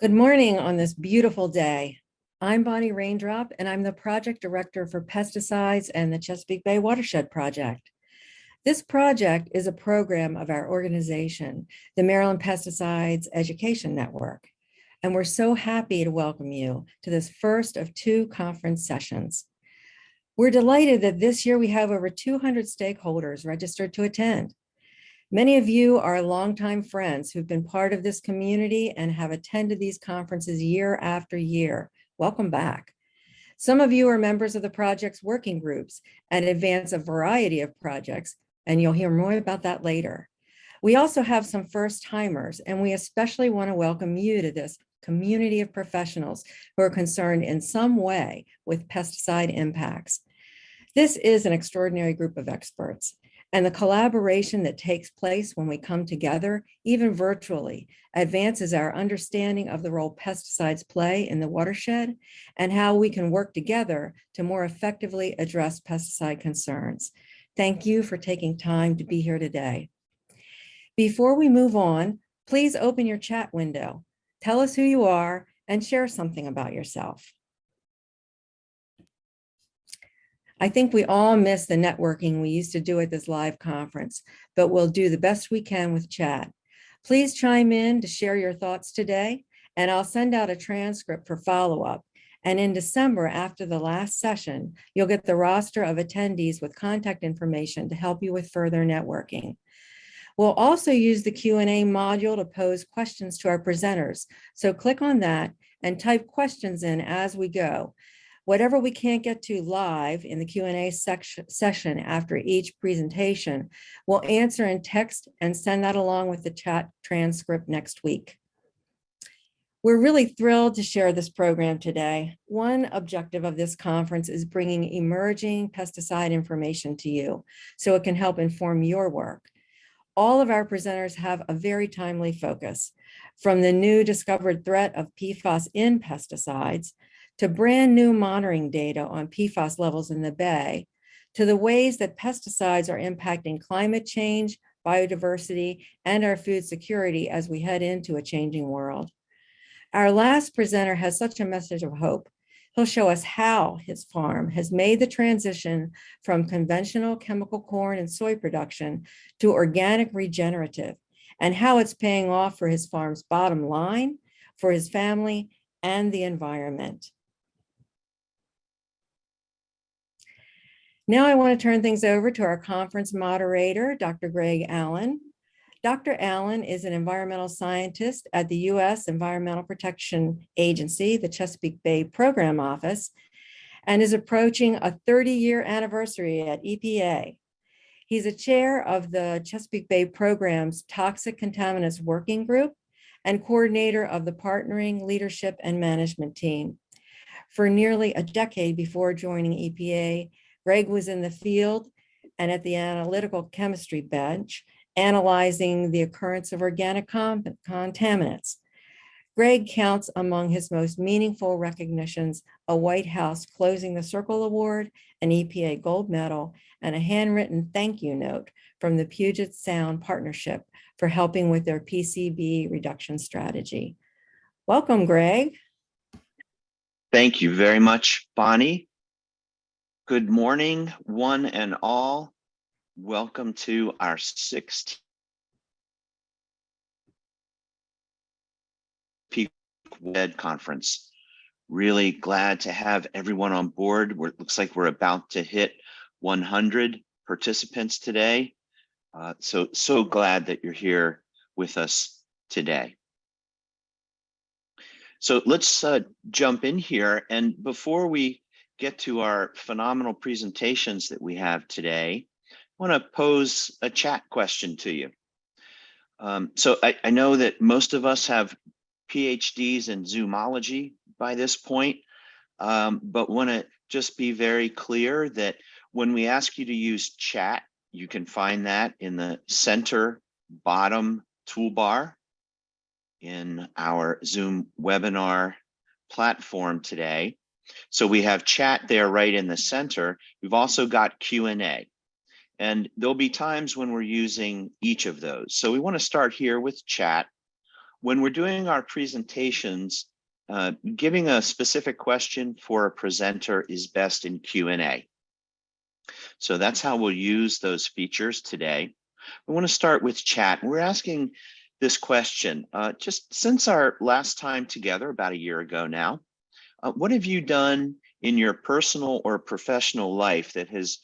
Good morning on this beautiful day. I'm Bonnie Raindrop, and I'm the project director for Pesticides and the Chesapeake Bay Watershed Project. This project is a program of our organization, the Maryland Pesticides Education Network, and we're so happy to welcome you to this first of two conference sessions. We're delighted that this year we have over 200 stakeholders registered to attend. Many of you are longtime friends who've been part of this community and have attended these conferences year after year. Welcome back. Some of you are members of the project's working groups and advance a variety of projects, and you'll hear more about that later. We also have some first-timers, and we especially want to welcome you to this community of professionals who are concerned in some way with pesticide impacts. This is an extraordinary group of experts. And the collaboration that takes place when we come together, even virtually, advances our understanding of the role pesticides play in the watershed and how we can work together to more effectively address pesticide concerns. Thank you for taking time to be here today. Before we move on, please open your chat window. Tell us who you are and share something about yourself. I think we all miss the networking we used to do at this live conference, but we'll do the best we can with chat. Please chime in to share your thoughts today, and I'll send out a transcript for follow-up. And in December, after the last session, you'll get the roster of attendees with contact information to help you with further networking. We'll also use the Q&A module to pose questions to our presenters. So click on that and type questions in as we go. Whatever we can't get to live in the Q&A session after each presentation, we'll answer in text and send that along with the chat transcript next week. We're really thrilled to share this program today. One objective of this conference is bringing emerging pesticide information to you so it can help inform your work. All of our presenters have a very timely focus, from the new discovered threat of PFAS in pesticides to brand new monitoring data on PFAS levels in the Bay, to the ways that pesticides are impacting climate change, biodiversity, and our food security as we head into a changing world. Our last presenter has such a message of hope. He'll show us how his farm has made the transition from conventional chemical corn and soy production to organic regenerative, and how it's paying off for his farm's bottom line, for his family, and the environment. Now I want to turn things over to our conference moderator, Dr. Greg Allen. Dr. Allen is an environmental scientist at the U.S. Environmental Protection Agency, the Chesapeake Bay Program Office, and is approaching a 30-year anniversary at EPA. He's a chair of the Chesapeake Bay Program's Toxic Contaminants Working Group and coordinator of the Partnering Leadership and Management Team. For nearly a decade before joining EPA, Greg was in the field and at the analytical chemistry bench, analyzing the occurrence of organic contaminants. Greg counts among his most meaningful recognitions a White House Closing the Circle Award, an EPA Gold Medal, and a handwritten thank you note from the Puget Sound Partnership for helping with their PCB reduction strategy. Welcome, Greg. Thank you very much, Bonnie. Good morning, one and all. Welcome to our 16th WED conference. Really glad to have everyone on board. It looks like we're about to hit 100 participants today. So glad that you're here with us today. So let's jump in here. And before we get to our phenomenal presentations that we have today, I want to pose a chat question to you. So I know that most of us have PhDs in zoomology by this point, but want to just be very clear that when we ask you to use chat, you can find that in the center bottom toolbar in our Zoom webinar platform today. So we have chat there right in the center. We've also got Q&A. And there'll be times when we're using each of those. So we want to start here with chat. When we're doing our presentations, giving a specific question for a presenter is best in Q&A. So that's how we'll use those features today. I want to start with chat. We're asking this question, just since our last time together, about a year ago now, what have you done in your personal or professional life that has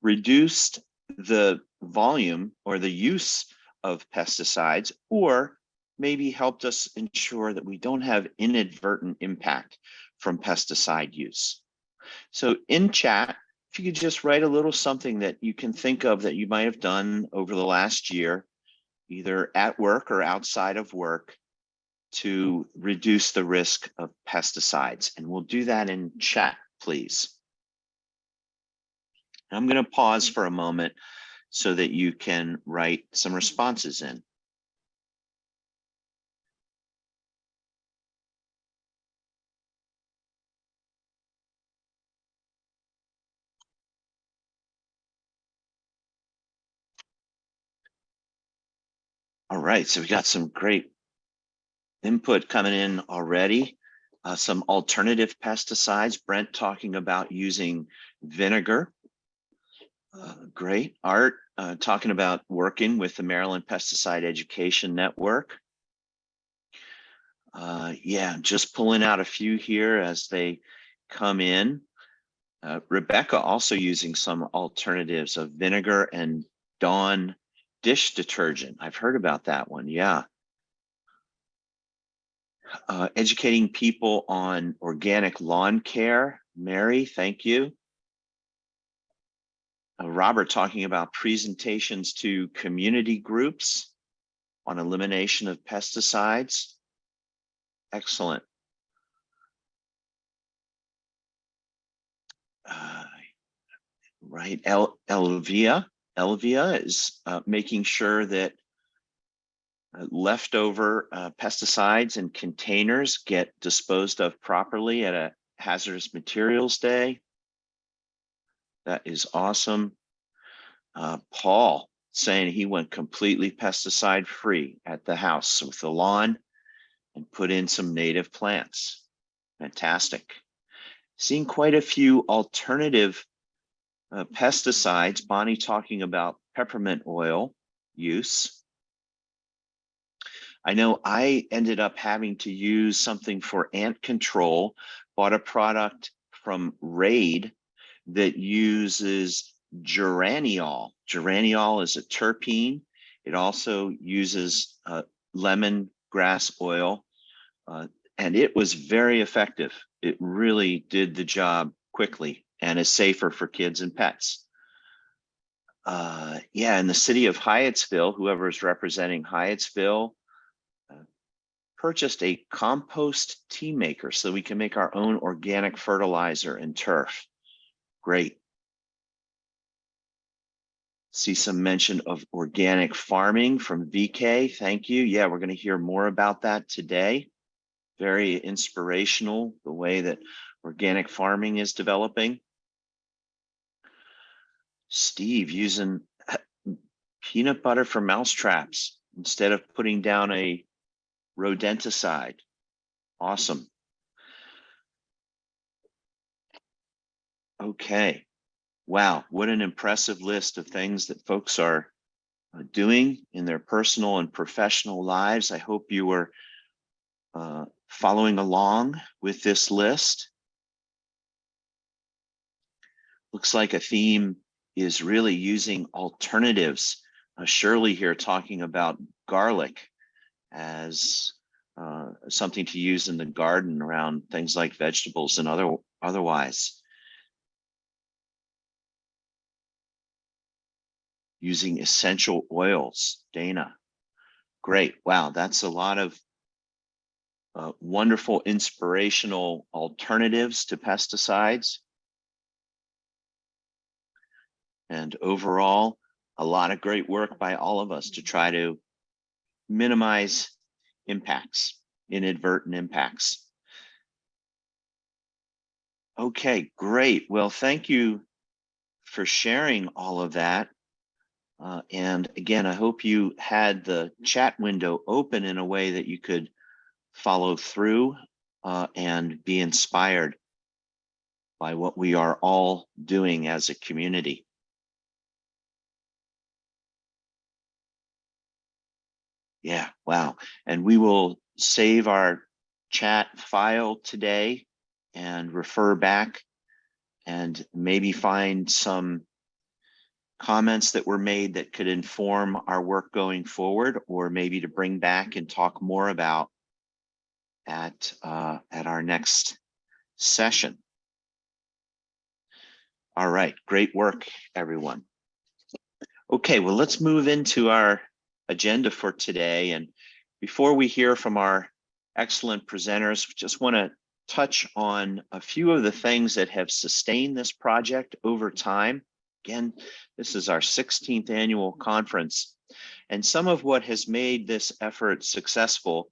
reduced the volume or the use of pesticides, or maybe helped us ensure that we don't have inadvertent impact from pesticide use? So in chat, if you could just write a little something that you can think of that you might have done over the last year, either at work or outside of work, to reduce the risk of pesticides. And we'll do that in chat, please. I'm going to pause for a moment so that you can write some responses in. All right, so we got some great input coming in already. Some alternative pesticides. Brent talking about using vinegar. Great. Art talking about working with the Maryland Pesticide Education Network. Yeah, just pulling out a few here as they come in. Rebecca also using some alternatives of vinegar and Dawn dish detergent. I've heard about that one. Yeah. Educating people on organic lawn care. Mary, thank you. Robert talking about presentations to community groups on elimination of pesticides. Excellent. Right, Elvia is making sure that leftover pesticides and containers get disposed of properly at a hazardous materials day. That is awesome. Paul saying he went completely pesticide free at the house with the lawn and put in some native plants. Fantastic. Seeing quite a few alternative pesticides. Bonnie talking about peppermint oil use. I know I ended up having to use something for ant control, bought a product from Raid that uses geraniol. Geraniol is a terpene. It also uses lemongrass oil, and it was very effective. It really did the job quickly and is safer for kids and pets. Yeah, in the city of Hyattsville, whoever is representing Hyattsville purchased a compost tea maker so we can make our own organic fertilizer and turf. Great. See some mention of organic farming from VK. Thank you. Yeah, we're going to hear more about that today. Very inspirational, the way that organic farming is developing. Steve using peanut butter for mouse traps instead of putting down a rodenticide. Awesome. Okay. Wow, what an impressive list of things that folks are doing in their personal and professional lives. I hope you were following along with this list. Looks like a theme is really using alternatives. Shirley here talking about garlic as something to use in the garden around things like vegetables and otherwise. Using essential oils, Dana. Great, wow, that's a lot of wonderful inspirational alternatives to pesticides. And overall, a lot of great work by all of us to try to minimize impacts, inadvertent impacts. Okay, great. Well, thank you for sharing all of that. And again, I hope you had the chat window open in a way that you could follow through and be inspired by what we are all doing as a community. Yeah, wow. And we will save our chat file today and refer back and maybe find some comments that were made that could inform our work going forward, or maybe to bring back and talk more about at our next session. All right, great work, everyone. Okay, well, let's move into our agenda for today. And before we hear from our excellent presenters, just want to touch on a few of the things that have sustained this project over time. Again, this is our 16th annual conference. And some of what has made this effort successful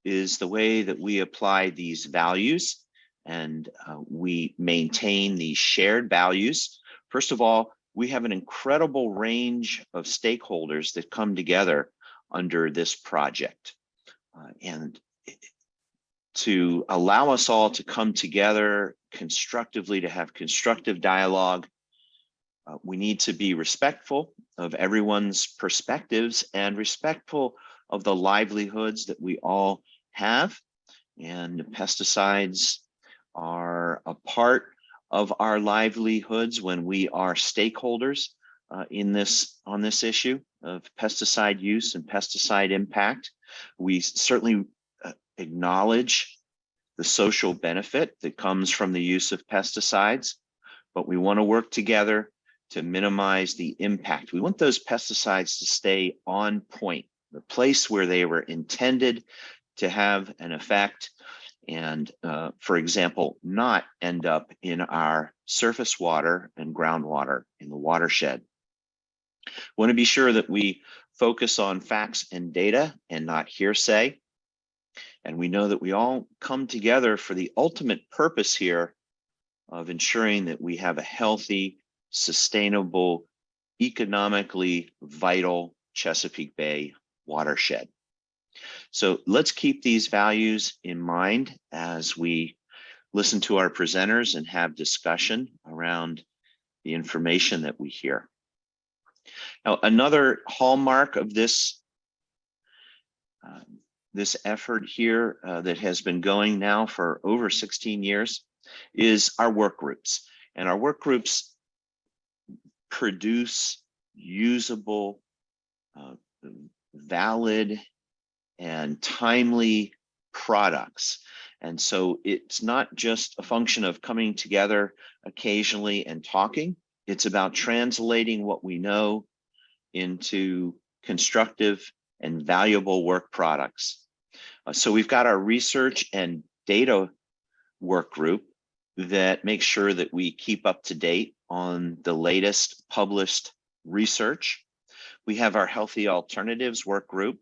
is the way that we apply these values and we maintain these shared values. First of all, we have an incredible range of stakeholders that come together under this project. And to allow us all to come together constructively, to have constructive dialogue, we need to be respectful of everyone's perspectives and respectful of the livelihoods that we all have. And pesticides are a part of our livelihoods when we are stakeholders on this issue of pesticide use and pesticide impact. We certainly acknowledge the social benefit that comes from the use of pesticides, but we want to work together to minimize the impact. We want those pesticides to stay on point, the place where they were intended to have an effect, and for example, not end up in our surface water and groundwater in the watershed. We want to be sure that we focus on facts and data and not hearsay. And we know that we all come together for the ultimate purpose here of ensuring that we have a healthy, sustainable, economically vital Chesapeake Bay watershed. So let's keep these values in mind as we listen to our presenters and have discussion around the information that we hear. Now, another hallmark of this effort here that has been going now for over 16 years is our work groups. And our work groups produce usable, valid, and timely products. And so it's not just a function of coming together occasionally and talking. It's about translating what we know into constructive and valuable work products. So we've got our research and data work group that makes sure that we keep up to date on the latest published research. We have our healthy alternatives work group,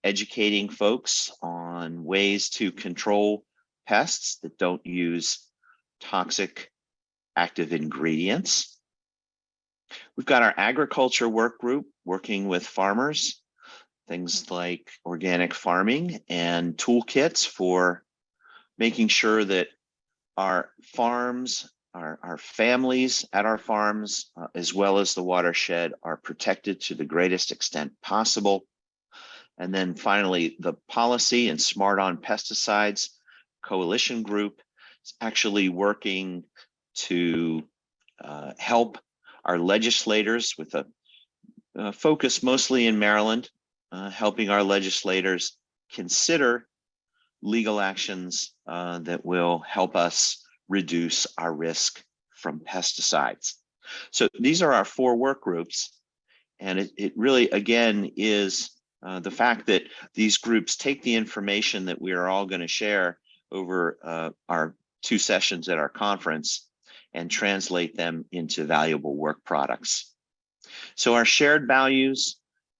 educating folks on ways to control pests that don't use toxic active ingredients. We've got our agriculture work group working with farmers, things like organic farming and toolkits for making sure that our farms, our families at our farms, as well as the watershed, are protected to the greatest extent possible. And then finally, the Policy and Smart on Pesticides Coalition Group is actually working to help our legislators with a focus mostly in Maryland, helping our legislators consider legal actions that will help us reduce our risk from pesticides. So these are our 4 work groups. And it really, again, is the fact that these groups take the information that we are all going to share over our 2 sessions at our conference and translate them into valuable work products. So our shared values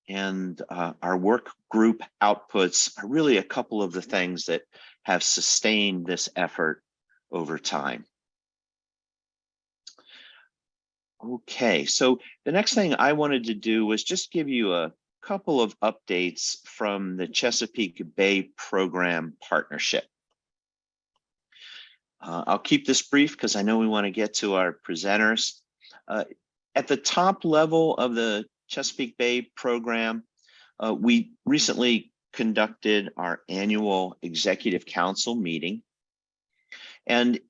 and our work group outputs are really a couple of the things that have sustained this effort over time. Okay, so the next thing I wanted to do was just give you a couple of updates from the Chesapeake Bay Program Partnership. I'll keep this brief because I know we want to get to our presenters. At the top level of the Chesapeake Bay Program, we recently conducted our annual Executive Council meeting. And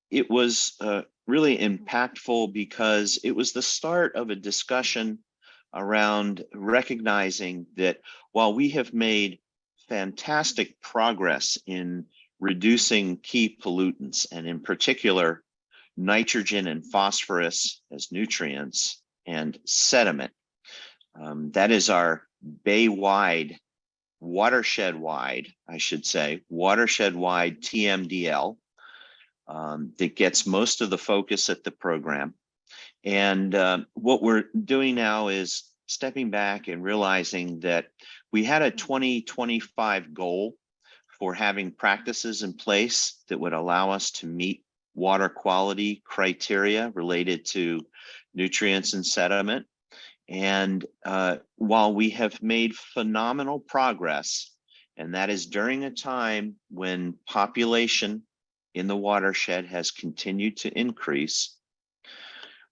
it was really impactful because it was the start of a discussion around recognizing that while we have made fantastic progress in reducing key pollutants, and in particular, nitrogen and phosphorus as nutrients and sediment, that is our bay-wide, watershed-wide, I should say, watershed-wide TMDL, that gets most of the focus at the program. And what we're doing now is stepping back and realizing that we had a 2025 goal for having practices in place that would allow us to meet water quality criteria related to nutrients and sediment. And while we have made phenomenal progress, and that is during a time when population in the watershed has continued to increase,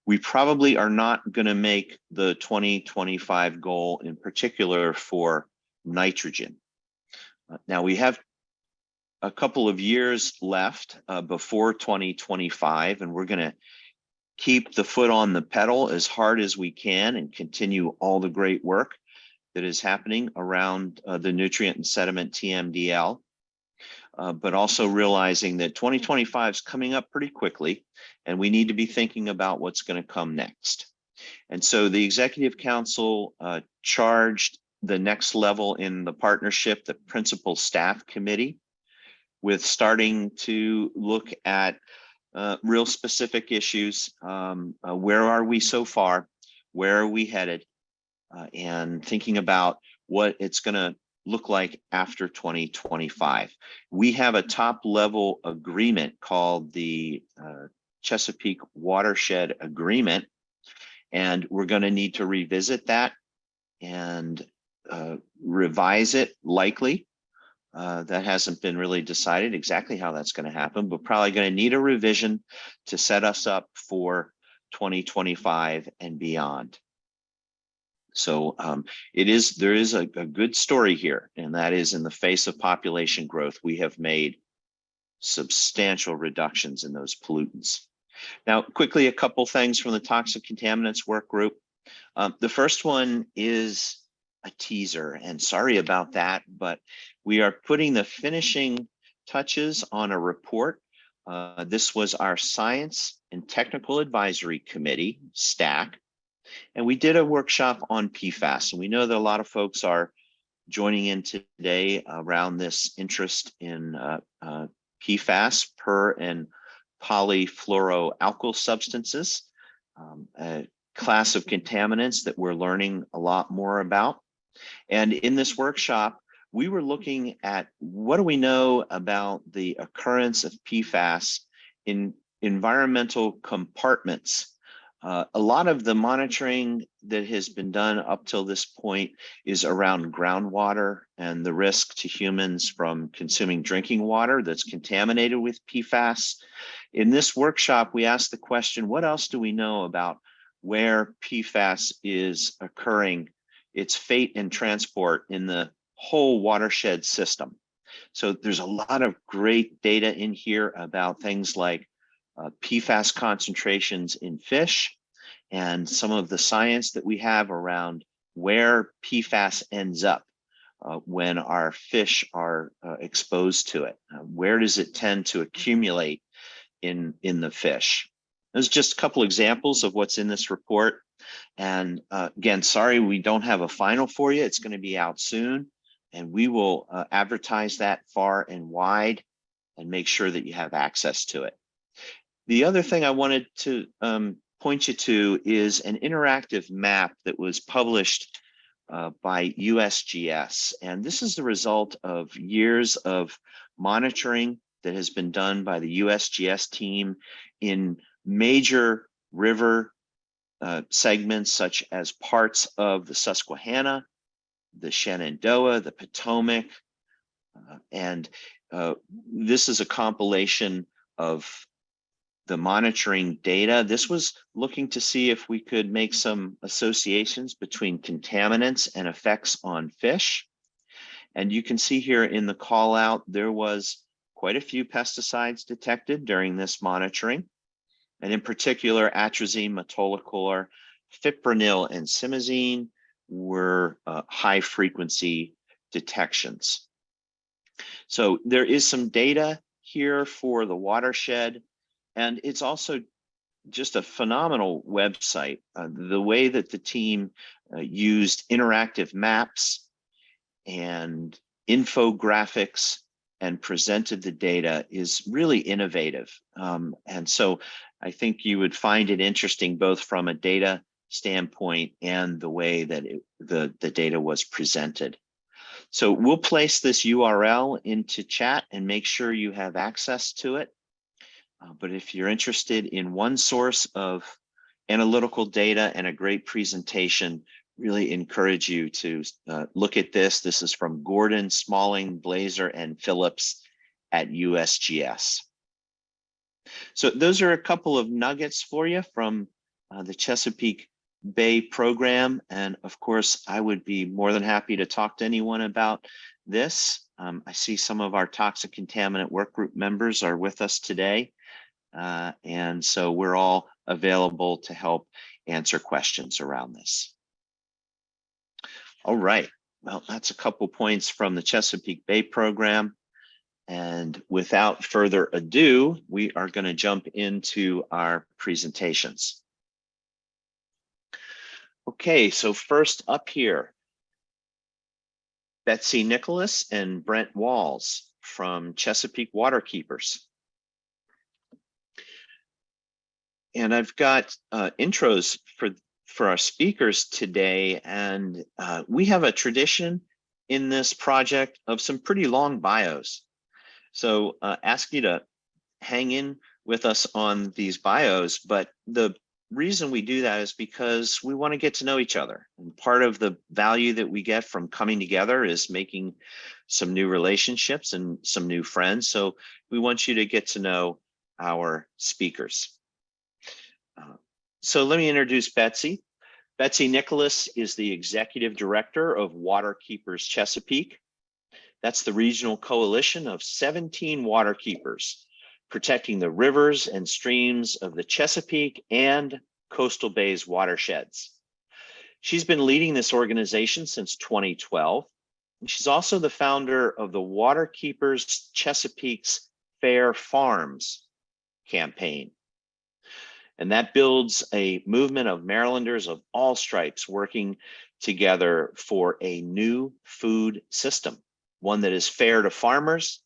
we probably are not going to make the 2025 goal, in particular for nitrogen. Now we have a couple of years left before 2025, and we're going to keep the foot on the pedal as hard as we can and continue all the great work that is happening around the nutrient and sediment TMDL. But also realizing that 2025 is coming up pretty quickly, and we need to be thinking about what's going to come next. And so the Executive Council charged the next level in the partnership, the Principal Staff Committee, with starting to look at real specific issues. Where are we so far? Where are we headed? And thinking about what it's going to look like after 2025. We have a top level agreement called the Chesapeake Watershed Agreement, and we're going to need to revisit that and revise it likely. That hasn't been really decided exactly how that's going to happen, but probably going to need a revision to set us up for 2025 and beyond. So there is a good story here, and that is in the face of population growth, we have made substantial reductions in those pollutants. Now, quickly, a couple things from the toxic contaminants work group. The first one is a teaser, and sorry about that, but we are putting the finishing touches on a report. This was our Science and Technical Advisory Committee, STAC, and we did a workshop on PFAS. And we know that a lot of folks are joining in today around this interest in PFAS, per and polyfluoroalkyl substances, a class of contaminants that we're learning a lot more about. And in this workshop, we were looking at what do we know about the occurrence of PFAS in environmental compartments. A lot of the monitoring that has been done up till this point is around groundwater and the risk to humans from consuming drinking water that's contaminated with PFAS. In this workshop, we asked the question, what else do we know about where PFAS is occurring, its fate and transport in the whole watershed system? So there's a lot of great data in here about things like PFAS concentrations in fish, and some of the science that we have around where PFAS ends up when our fish are exposed to it. Where does it tend to accumulate in the fish? There's just a couple examples of what's in this report. And again, sorry, we don't have a final for you. It's going to be out soon, and we will advertise that far and wide and make sure that you have access to it. The other thing I wanted to point you to is an interactive map that was published by USGS. And this is the result of years of monitoring that has been done by the USGS team in major river segments such as parts of the Susquehanna, the Shenandoah, the Potomac, and this is a compilation of the monitoring data. This was looking to see if we could make some associations between contaminants and effects on fish. And you can see here in the call out, there was quite a few pesticides detected during this monitoring. And in particular, atrazine, metolachlor, fipronil, and simazine were high frequency detections. So there is some data here for the watershed, and it's also just a phenomenal website. The way that the team used interactive maps and infographics and presented the data is really innovative. And so I think you would find it interesting both from a data standpoint and the way that the data was presented. So we'll place this URL into chat and make sure you have access to it. But if you're interested in one source of analytical data and a great presentation, really encourage you to look at this. This is from Gordon, Smalling, Blazer, and Phillips at USGS. So those are a couple of nuggets for you from the Chesapeake Bay program. And of course, I would be more than happy to talk to anyone about this. I see some of our toxic contaminant work group members are with us today. And so we're all available to help answer questions around this. All right, well, that's a couple points from the Chesapeake Bay program. And without further ado, we are going to jump into our presentations. Okay, so first up here, Betsy Nicholas and Brent Walls from Chesapeake Waterkeepers. And I've got intros for our speakers today, and we have a tradition in this project of some pretty long bios. So ask you to hang in with us on these bios, but the reason we do that is because we want to get to know each other. And part of the value that we get from coming together is making some new relationships and some new friends. So we want you to get to know our speakers. So let me introduce Betsy. Betsy Nicholas is the Executive Director of Waterkeepers Chesapeake. That's the regional coalition of 17 waterkeepers protecting the rivers and streams of the Chesapeake and coastal bays watersheds. She's been leading this organization since 2012. And she's also the founder of the Waterkeepers Chesapeake's Fair Farms campaign. And that builds a movement of Marylanders of all stripes working together for a new food system, one that is fair to farmers,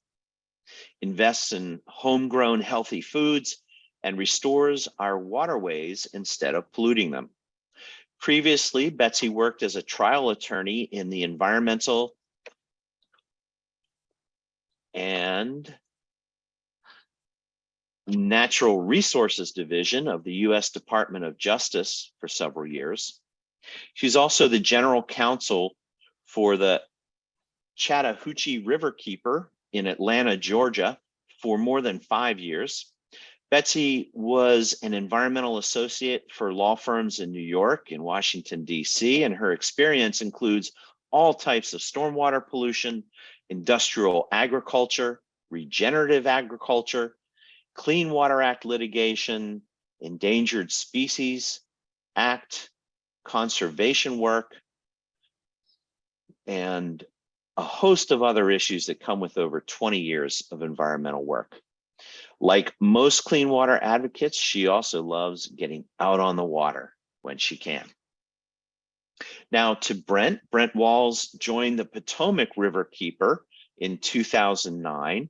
invests in homegrown healthy foods, and restores our waterways instead of polluting them. Previously, Betsy worked as a trial attorney in the Environmental and Natural Resources Division of the U.S. Department of Justice for several years. She's also the general counsel for the Chattahoochee Riverkeeper in Atlanta, Georgia, for more than 5 years. Betsy was an environmental associate for law firms in New York and Washington, D.C., and her experience includes all types of stormwater pollution, industrial agriculture, regenerative agriculture, Clean Water Act litigation, Endangered Species Act, conservation work, and a host of other issues that come with over 20 years of environmental work. Like most clean water advocates, she also loves getting out on the water when she can. Now to Brent. Brent Walls joined the Potomac Riverkeeper in 2009.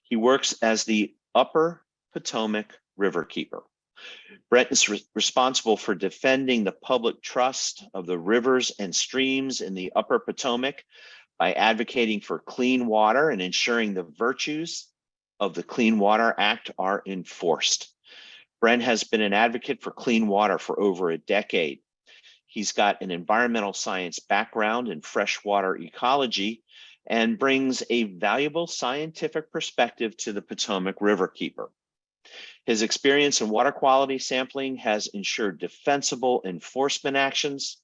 He works as the Upper Potomac Riverkeeper. Brent is responsible for defending the public trust of the rivers and streams in the Upper Potomac by advocating for clean water and ensuring the virtues of the Clean Water Act are enforced. Brent has been an advocate for clean water for over a decade. He's got an environmental science background in freshwater ecology and brings a valuable scientific perspective to the Potomac Riverkeeper. His experience in water quality sampling has ensured defensible enforcement actions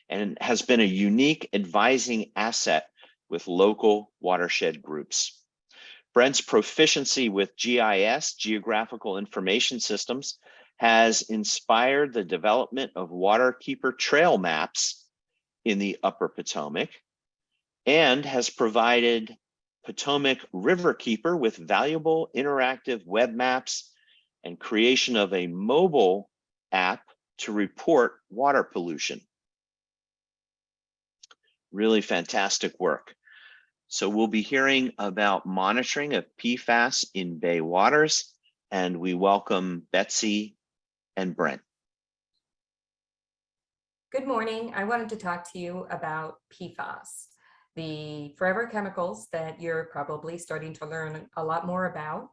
and has been a unique advising asset with local watershed groups. Brent's proficiency with GIS, Geographical Information Systems, has inspired the development of waterkeeper trail maps in the Upper Potomac and has provided Potomac Riverkeeper with valuable interactive web maps and creation of a mobile app to report water pollution. Really fantastic work. So we'll be hearing about monitoring of PFAS in bay waters, and we welcome Betsy and Brent. Good morning. I wanted to talk to you about PFAS, the forever chemicals that you're probably starting to learn a lot more about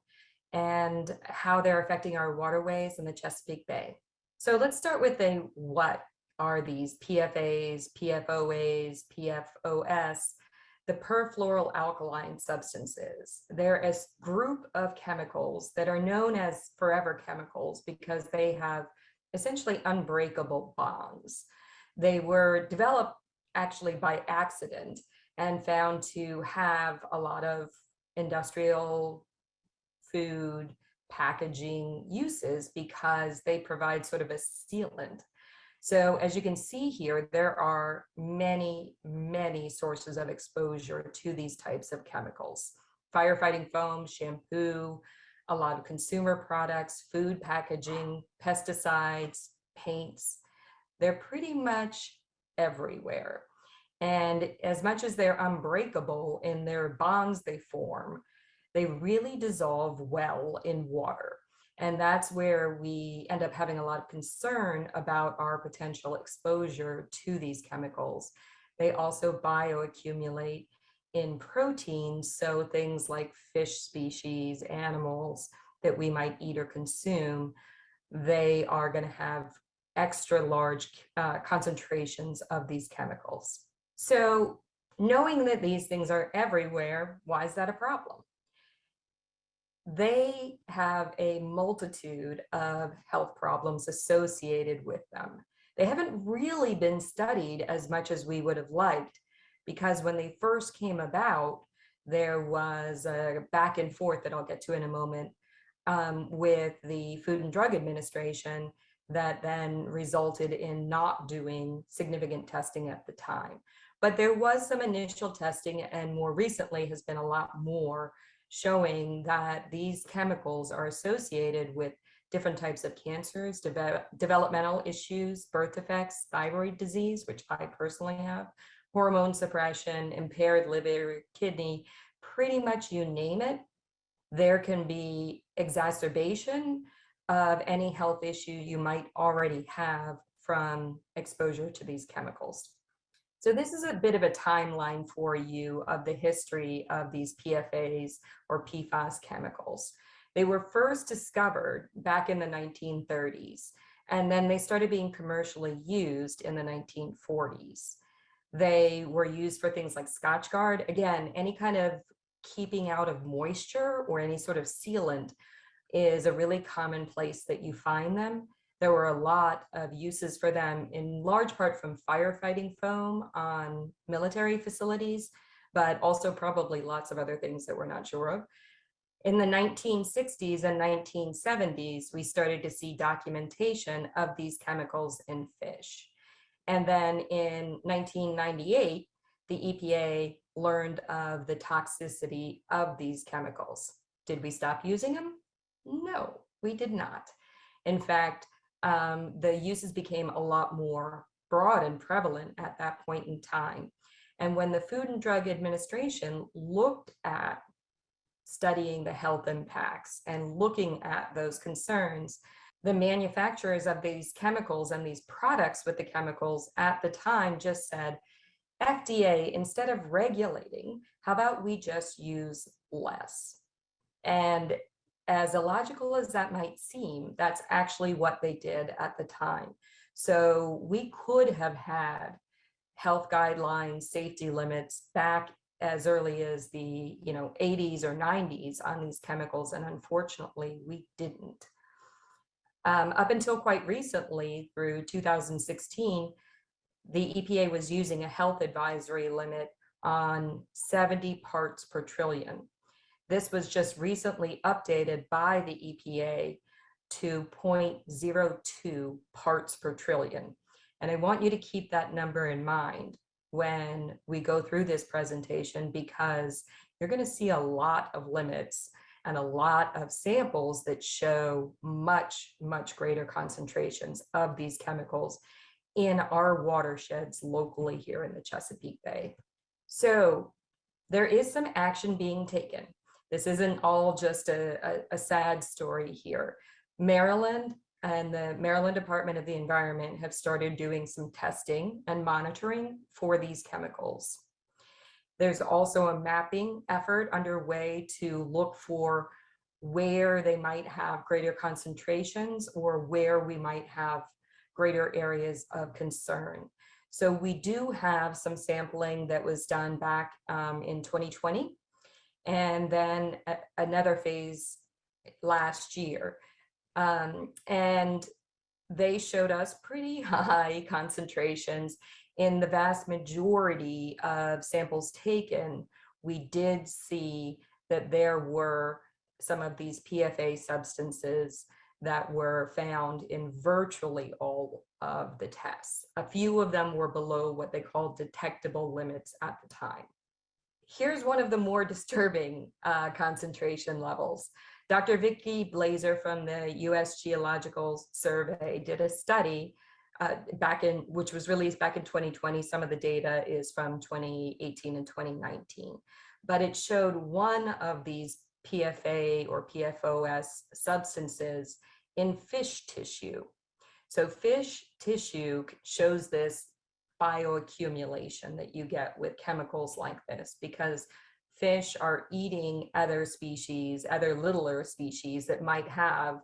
and how they're affecting our waterways in the Chesapeake Bay. So let's start with what are these PFAs, PFOAs, PFOS, the perfluoroalkyl substances. They're a group of chemicals that are known as forever chemicals because they have essentially unbreakable bonds. They were developed actually by accident and found to have a lot of industrial, food, packaging uses because they provide sort of a sealant. So as you can see here, there are many, many sources of exposure to these types of chemicals. Firefighting foam, shampoo, a lot of consumer products, food packaging, pesticides, paints. They're pretty much everywhere. And as much as they're unbreakable in their bonds they form, they really dissolve well in water. And that's where we end up having a lot of concern about our potential exposure to these chemicals. They also bioaccumulate in proteins, so things like fish species, animals that we might eat or consume, they are going to have extra large concentrations of these chemicals. So knowing that these things are everywhere, why is that a problem? They have a multitude of health problems associated with them. They haven't really been studied as much as we would have liked, because when they first came about, there was a back and forth that I'll get to in a moment with the Food and Drug Administration that then resulted in not doing significant testing at the time. But there was some initial testing, and more recently has been a lot more showing that these chemicals are associated with different types of cancers, developmental issues, birth defects, thyroid disease, which I personally have, hormone suppression, impaired liver, kidney, pretty much you name it. There can be exacerbation of any health issue you might already have from exposure to these chemicals. So this is a bit of a timeline for you of the history of these PFAs or PFAS chemicals. They were first discovered back in the 1930s, and then they started being commercially used in the 1940s. They were used for things like Scotchgard. Again, any kind of keeping out of moisture or any sort of sealant is a really common place that you find them. There were a lot of uses for them, in large part from firefighting foam on military facilities, but also probably lots of other things that we're not sure of. In the 1960s and 1970s, we started to see documentation of these chemicals in fish. And then in 1998, the EPA learned of the toxicity of these chemicals. Did we stop using them? No, we did not. In fact, the uses became a lot more broad and prevalent at that point in time. And when the Food and Drug Administration looked at studying the health impacts and looking at those concerns, the manufacturers of these chemicals and these products with the chemicals at the time just said, FDA, instead of regulating, how about we just use less? And as illogical as that might seem, that's actually what they did at the time. So we could have had health guidelines, safety limits back as early as the 80s or 90s on these chemicals, and unfortunately we didn't. Up until quite recently, through 2016, the EPA was using a health advisory limit on 70 parts per trillion. This was just recently updated by the EPA to 0.02 parts per trillion. And I want you to keep that number in mind when we go through this presentation, because you're going to see a lot of limits and a lot of samples that show much, much greater concentrations of these chemicals in our watersheds locally here in the Chesapeake Bay. So there is some action being taken. This isn't all just a sad story here. Maryland and the Maryland Department of the Environment have started doing some testing and monitoring for these chemicals. There's also a mapping effort underway to look for where they might have greater concentrations or where we might have greater areas of concern. So we do have some sampling that was done back in 2020, and then another phase last year. And they showed us pretty high concentrations. In the vast majority of samples taken, we did see that there were some of these PFA substances that were found in virtually all of the tests. A few of them were below what they called detectable limits at the time. Here's one of the more disturbing concentration levels. Dr. Vicki Blazer from the US Geological Survey did a study which was released back in 2020. Some of the data is from 2018 and 2019, but it showed one of these PFA or PFOS substances in fish tissue. So fish tissue shows this bioaccumulation that you get with chemicals like this, because fish are eating other species, other littler species that might have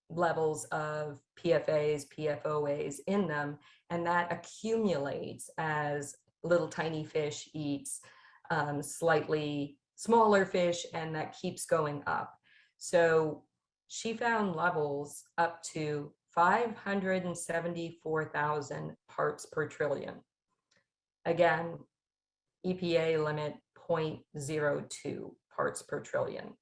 levels of PFAs, PFOAs in them, and that accumulates as little tiny fish eats slightly smaller fish, and that keeps going up. So she found levels up to 574,000 parts per trillion. Again, EPA limit 0.02 parts per trillion.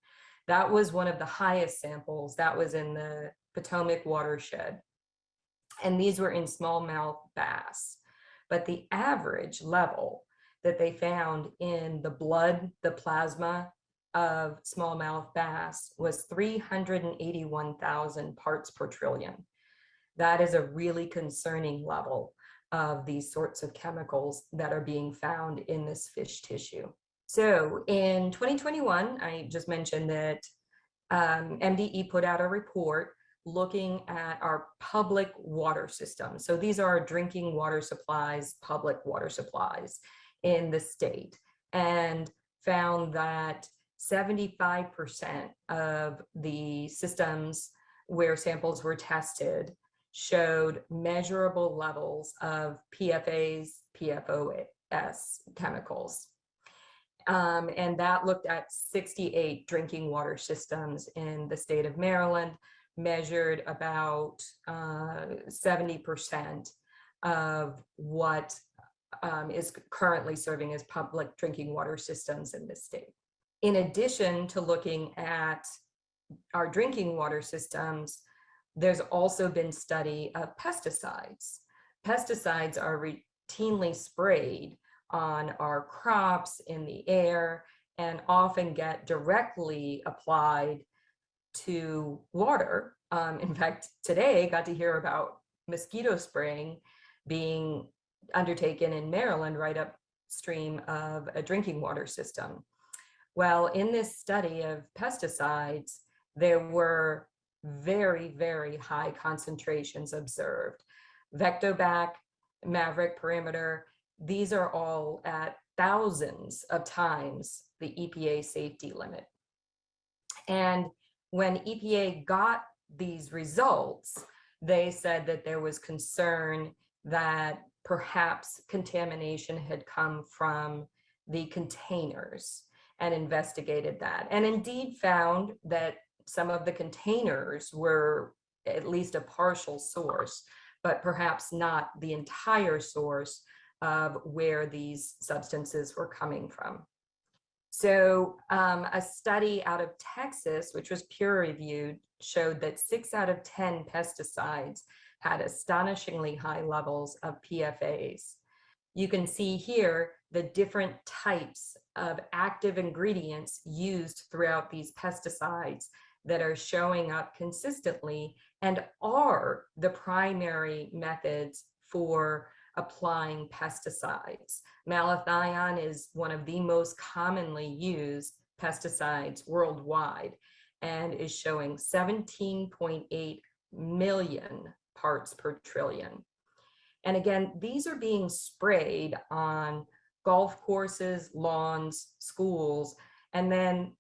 That was one of the highest samples. That was in the Potomac watershed. And these were in smallmouth bass. But the average level that they found in the blood, the plasma of smallmouth bass, was 381,000 parts per trillion. That is a really concerning level of these sorts of chemicals that are being found in this fish tissue. So in 2021, I just mentioned that MDE put out a report looking at our public water system. So these are our drinking water supplies, public water supplies in the state, and found that 75% of the systems where samples were tested showed measurable levels of PFAs, PFOS chemicals. And that looked at 68 drinking water systems in the state of Maryland, measured about 70% of what is currently serving as public drinking water systems in this state. In addition to looking at our drinking water systems, there's also been study of pesticides. Pesticides are routinely sprayed on our crops, in the air, and often get directly applied to water. In fact, today I got to hear about mosquito spraying being undertaken in Maryland right upstream of a drinking water system. Well, in this study of pesticides, there were very, very high concentrations observed. Vectobac, Maverick, Perimeter, these are all at thousands of times the EPA safety limit. And when EPA got these results, they said that there was concern that perhaps contamination had come from the containers, and investigated that, and indeed found that some of the containers were at least a partial source, but perhaps not the entire source of where these substances were coming from. So a study out of Texas, which was peer reviewed, showed that 6 out of 10 pesticides had astonishingly high levels of PFAS. You can see here the different types of active ingredients used throughout these pesticides that are showing up consistently and are the primary methods for applying pesticides. Malathion is one of the most commonly used pesticides worldwide and is showing 17.8 million parts per trillion. And again, these are being sprayed on golf courses, lawns, schools, and then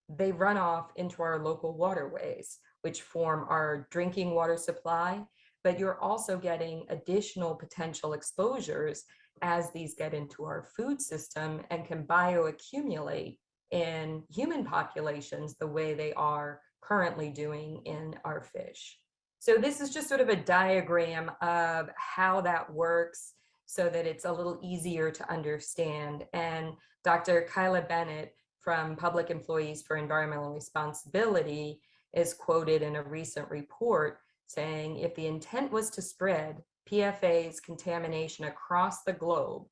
they run off into our local waterways, which form our drinking water supply. But you're also getting additional potential exposures as these get into our food system and can bioaccumulate in human populations the way they are currently doing in our fish. So this is just sort of a diagram of how that works so that it's a little easier to understand. And Dr. Kyla Bennett from Public Employees for Environmental Responsibility is quoted in a recent report saying, if the intent was to spread PFAS contamination across the globe,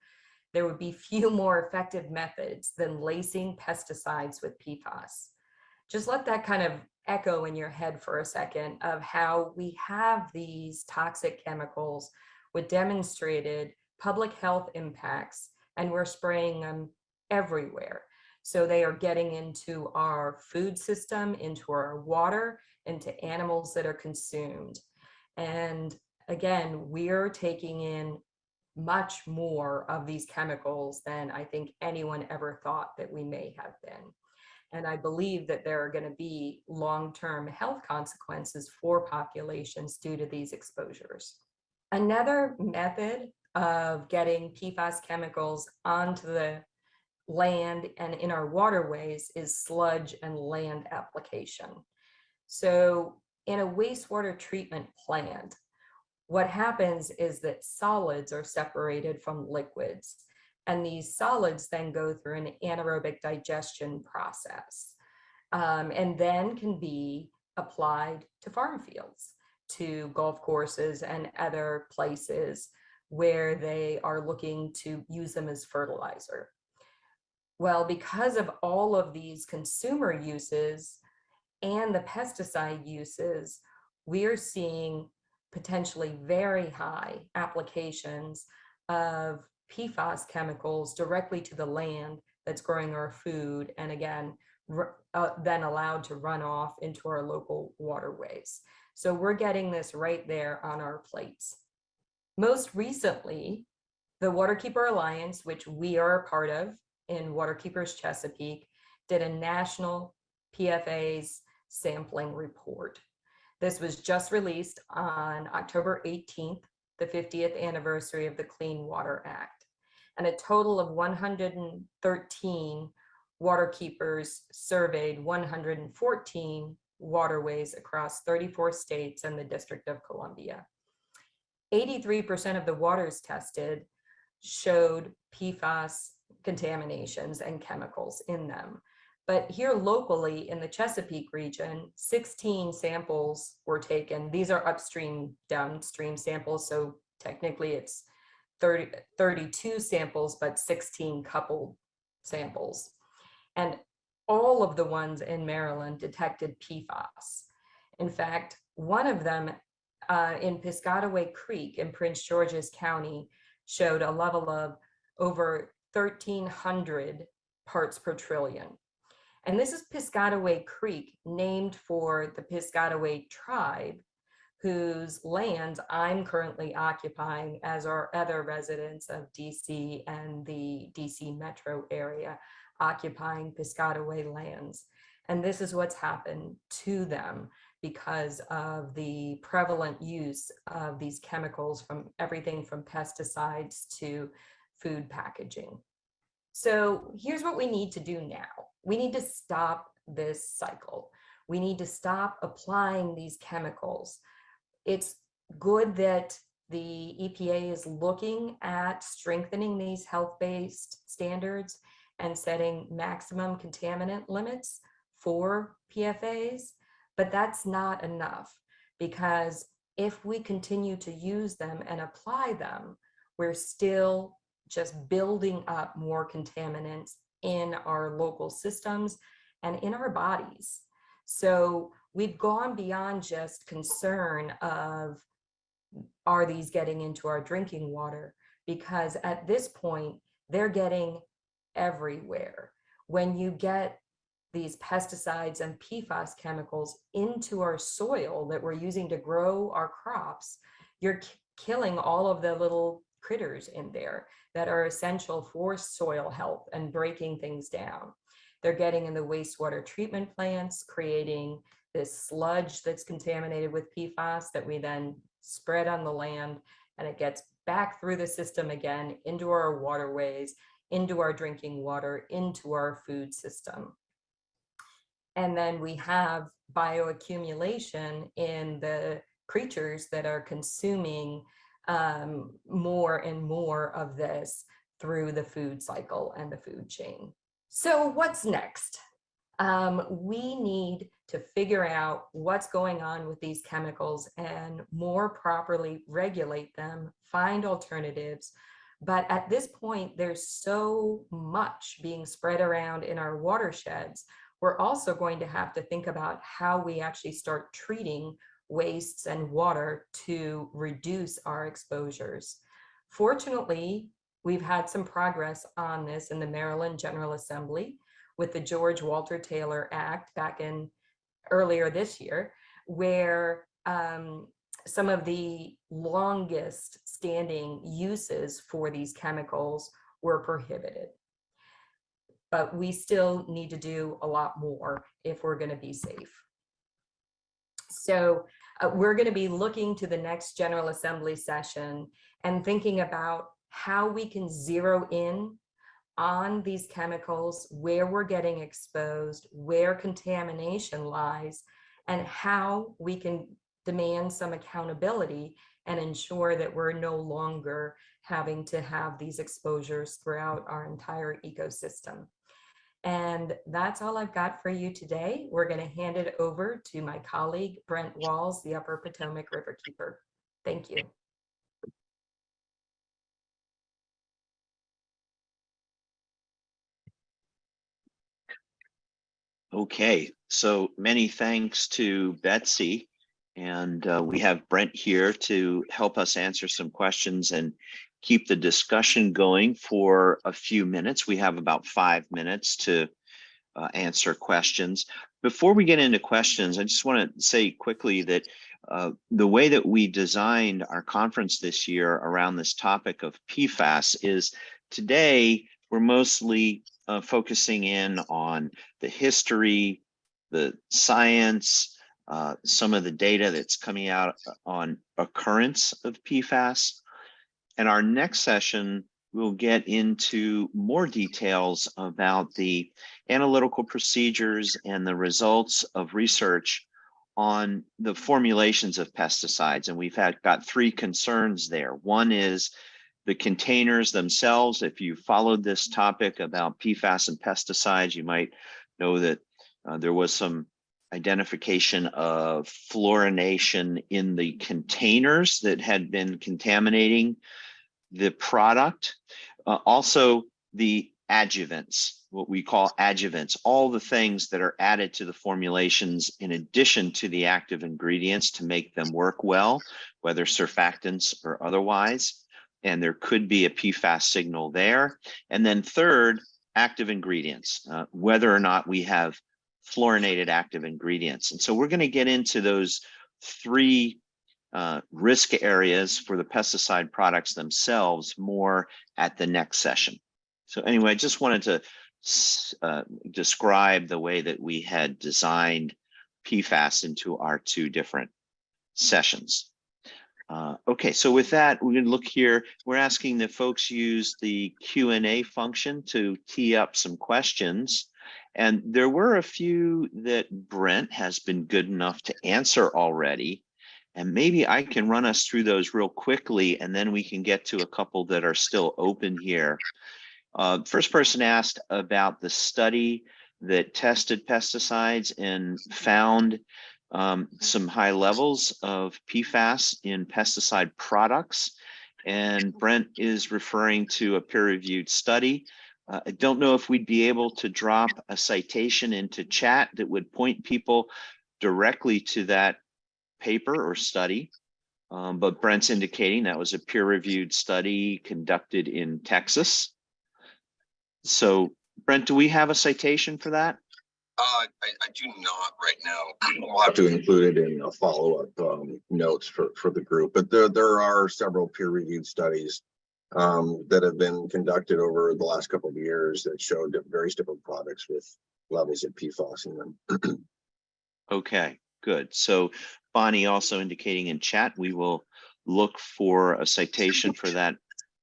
there would be few more effective methods than lacing pesticides with PFAS. Just let that kind of echo in your head for a second of how we have these toxic chemicals with demonstrated public health impacts, and we're spraying them everywhere. So they are getting into our food system, into our water, into animals that are consumed. And again, we're taking in much more of these chemicals than I think anyone ever thought that we may have been. And I believe that there are going to be long-term health consequences for populations due to these exposures. Another method of getting PFAS chemicals onto the land and in our waterways is sludge and land application. So in a wastewater treatment plant, what happens is that solids are separated from liquids, and these solids then go through an anaerobic digestion process, and then can be applied to farm fields, to golf courses and other places where they are looking to use them as fertilizer. Well, because of all of these consumer uses and the pesticide uses, we are seeing potentially very high applications of PFAS chemicals directly to the land that's growing our food, and again, then allowed to run off into our local waterways. So we're getting this right there on our plates. Most recently, the Waterkeeper Alliance, which we are a part of in Waterkeepers Chesapeake, did a national PFAS sampling report. This was just released on October 18th, the 50th anniversary of the Clean Water Act. And a total of 113 waterkeepers surveyed 114 waterways across 34 states and the District of Columbia. 83% of the waters tested showed PFAS contaminations and chemicals in them. But here locally in the Chesapeake region, 16 samples were taken. These are upstream, downstream samples. So technically it's 32 samples, but 16 coupled samples. And all of the ones in Maryland detected PFAS. In fact, one of them in Piscataway Creek in Prince George's County showed a level of over 1,300 parts per trillion. And this is Piscataway Creek, named for the Piscataway tribe, whose lands I'm currently occupying, as are other residents of DC and the DC metro area, occupying Piscataway lands. And this is what's happened to them because of the prevalent use of these chemicals, from everything from pesticides to food packaging. So here's what we need to do now. We need to stop this cycle. We need to stop applying these chemicals. It's good that the EPA is looking at strengthening these health-based standards and setting maximum contaminant limits for PFAs, but that's not enough, because if we continue to use them and apply them, we're still just building up more contaminants in our local systems and in our bodies. So we've gone beyond just concern of, are these getting into our drinking water? Because at this point, they're getting everywhere. When you get these pesticides and PFAS chemicals into our soil that we're using to grow our crops, you're killing all of the little critters in there that are essential for soil health and breaking things down. They're getting in the wastewater treatment plants, creating this sludge that's contaminated with PFAS that we then spread on the land, and it gets back through the system again into our waterways, into our drinking water, into our food system. And then we have bioaccumulation in the creatures that are consuming more and more of this through the food cycle and the food chain. So what's next? We need to figure out what's going on with these chemicals and more properly regulate them, find alternatives. But at this point, there's so much being spread around in our watersheds. We're also going to have to think about how we actually start treating wastes and water to reduce our exposures. Fortunately, we've had some progress on this in the Maryland General Assembly with the George Walter Taylor Act back in earlier this year, where some of the longest standing uses for these chemicals were prohibited. But we still need to do a lot more if we're going to be safe. So we're going to be looking to the next General Assembly session and thinking about how we can zero in on these chemicals, where we're getting exposed, where contamination lies, and how we can demand some accountability and ensure that we're no longer having to have these exposures throughout our entire ecosystem. And that's all I've got for you today. We're going to hand it over to my colleague, Brent Walls, the Upper Potomac Riverkeeper. Thank you. Okay, so many thanks to Betsy. And we have Brent here to help us answer some questions and keep the discussion going for a few minutes. We have about 5 minutes to answer questions. Before we get into questions, I just want to say quickly that the way that we designed our conference this year around this topic of PFAS is today we're mostly focusing in on the history, the science, some of the data that's coming out on occurrence of PFAS. And our next session, we'll get into more details about the analytical procedures and the results of research on the formulations of pesticides. And we've got 3 concerns there. One is the containers themselves. If you followed this topic about PFAS and pesticides, you might know that there was some identification of fluorination in the containers that had been contaminating the product. Also the adjuvants, what we call adjuvants, all the things that are added to the formulations in addition to the active ingredients to make them work well, whether surfactants or otherwise. And there could be a PFAS signal there. And then third, active ingredients, whether or not we have fluorinated active ingredients. And so we're going to get into those 3 risk areas for the pesticide products themselves more at the next session. So anyway, I just wanted to describe the way that we had designed PFAS into our two different sessions. Okay, so with that, we're going to look here. We're asking that folks use the Q&A function to tee up some questions. And there were a few that Brent has been good enough to answer already. And maybe I can run us through those real quickly, and then we can get to a couple that are still open here. First person asked about the study that tested pesticides and found some high levels of PFAS in pesticide products. And Brent is referring to a peer-reviewed study. I don't know if we'd be able to drop a citation into chat that would point people directly to that paper or study. But Brent's indicating that was a peer-reviewed study conducted in Texas. So Brent, do we have a citation for that? I do not right now. We'll have to include it in a follow-up notes for the group, but there are several peer-reviewed studies that have been conducted over the last couple of years that showed various different products with levels of PFAS in them. Okay, good. So Bonnie also indicating in chat, we will look for a citation for that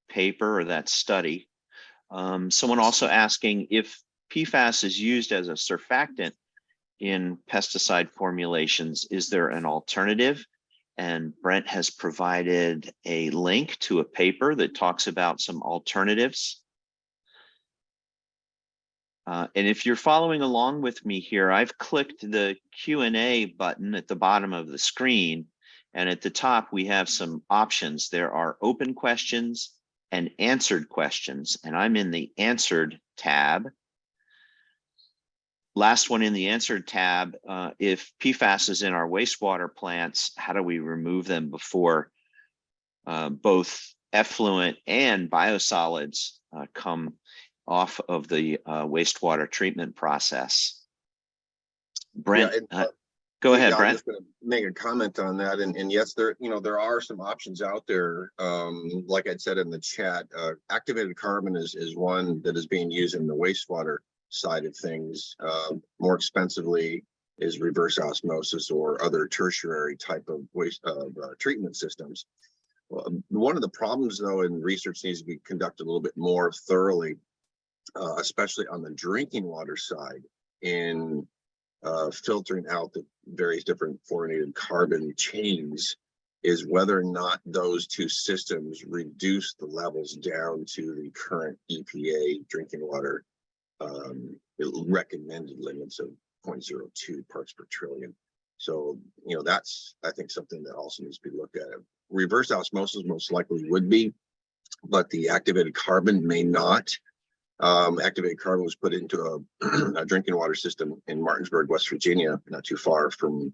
paper or that study. Someone also asking if PFAS is used as a surfactant in pesticide formulations, is there an alternative? And Brent has provided a link to a paper that talks about some alternatives. And if you're following along with me here, I've clicked the Q&A button at the bottom of the screen. And at the top, we have some options. There are open questions and answered questions, and I'm in the answered tab. Last one in the answered tab, if PFAS is in our wastewater plants, how do we remove them before both effluent and biosolids come off of the wastewater treatment process? Brent, go ahead, Brent. I'm just going to make a comment on that, and yes, there are some options out there. Like I said in the chat, activated carbon is one that is being used in the wastewater side of things. More expensively is reverse osmosis or other tertiary type of waste treatment systems. One of the problems, though, in research needs to be conducted a little bit more thoroughly, especially on the drinking water side, in filtering out the various different fluorinated carbon chains, is whether or not those two systems reduce the levels down to the current EPA drinking water recommended limits of 0.02 parts per trillion. So, that's, I think, something that also needs to be looked at. Reverse osmosis most likely would be, but the activated carbon may not. Activated carbon was put into a drinking water system in Martinsburg, West Virginia, not too far from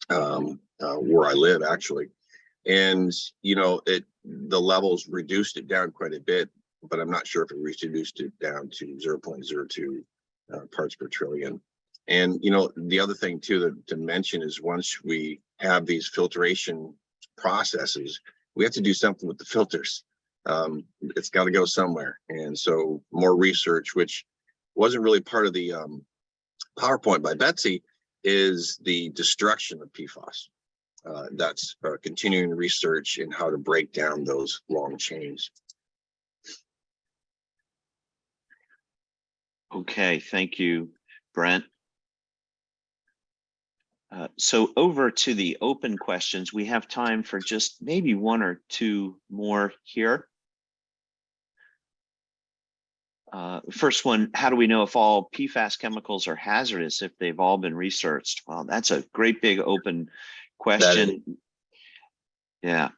where I live, actually. And, the levels reduced it down quite a bit, but I'm not sure if it reduced it down to 0.02 parts per trillion. And, the other thing, too, to mention is once we have these filtration processes, we have to do something with the filters. It's got to go somewhere. And so more research, which wasn't really part of the PowerPoint by Betsy, is the destruction of PFAS. That's continuing research in how to break down those long chains. Okay, thank you, Brent. So over to the open questions. We have time for just maybe one or two more here. First one, how do we know if all PFAS chemicals are hazardous if they've all been researched? Well, that's a great big open question. Yeah,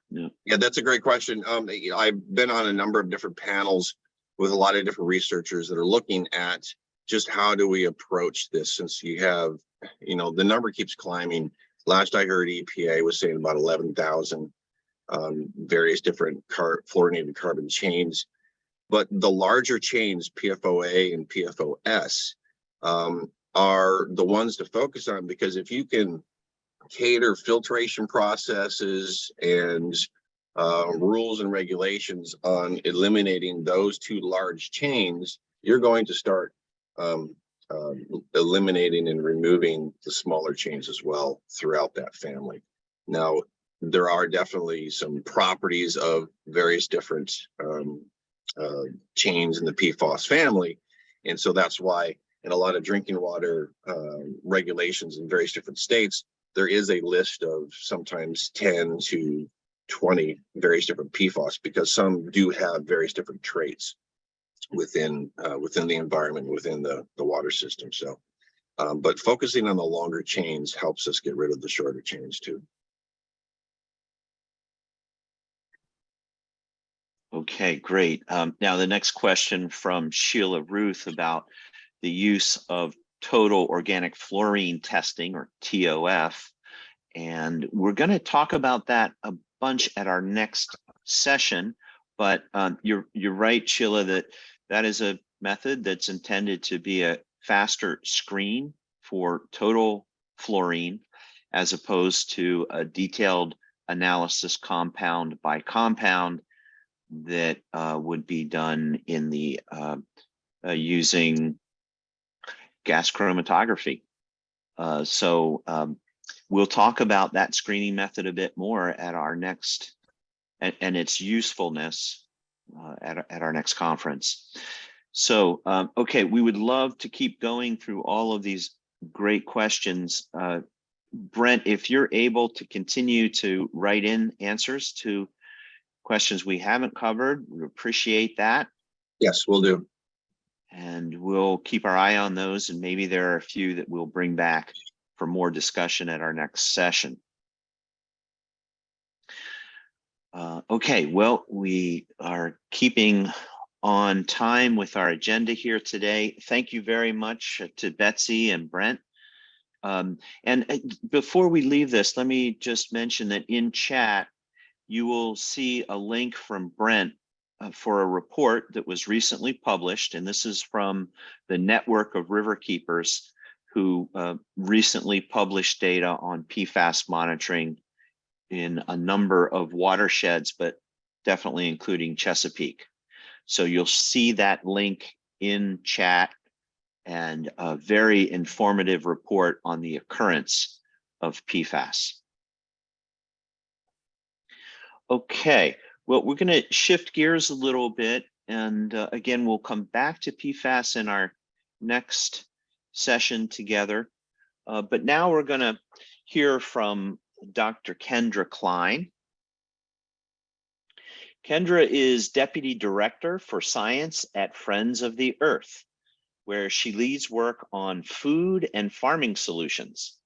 that's a great question. I've been on a number of different panels with a lot of different researchers that are looking at just how do we approach this, since you have, the number keeps climbing. Last I heard, EPA was saying about 11,000 various different fluorinated carbon chains. But the larger chains, PFOA and PFOS, are the ones to focus on, because if you can cater filtration processes and rules and regulations on eliminating those two large chains, you're going to start eliminating and removing the smaller chains as well throughout that family. Now, there are definitely some properties of various different chains in the PFAS family. And so that's why in a lot of drinking water regulations in various different states, there is a list of sometimes 10 to 20 various different PFAS, because some do have various different traits within the environment, within the water system. So, but focusing on the longer chains helps us get rid of the shorter chains too. Okay, great. Now the next question from Sheila Ruth about the use of total organic fluorine testing, or TOF. And we're going to talk about that a bunch at our next session. But you're right, Sheila, that is a method that's intended to be a faster screen for total fluorine, as opposed to a detailed analysis compound by compound that would be done in the using gas chromatography. So we'll talk about that screening method a bit more at our next, and its usefulness at our next conference. So, okay, we would love to keep going through all of these great questions. Brent, if you're able to continue to write in answers to questions we haven't covered, we appreciate that. Yes, we'll do. And we'll keep our eye on those, and maybe there are a few that we'll bring back for more discussion at our next session. Okay, well, we are keeping on time with our agenda here today. Thank you very much to Betsy and Brent. And before we leave this, let me just mention that in chat, you will see a link from Brent for a report that was recently published. And this is from the network of riverkeepers who recently published data on PFAS monitoring in a number of watersheds, but definitely including Chesapeake. So you'll see that link in chat, and a very informative report on the occurrence of PFAS. Okay, well, we're going to shift gears a little bit, and again, we'll come back to PFAS in our next session together. But now we're going to hear from Dr. Kendra Klein. Kendra is Deputy Director for Science at Friends of the Earth, where she leads work on food and farming solutions.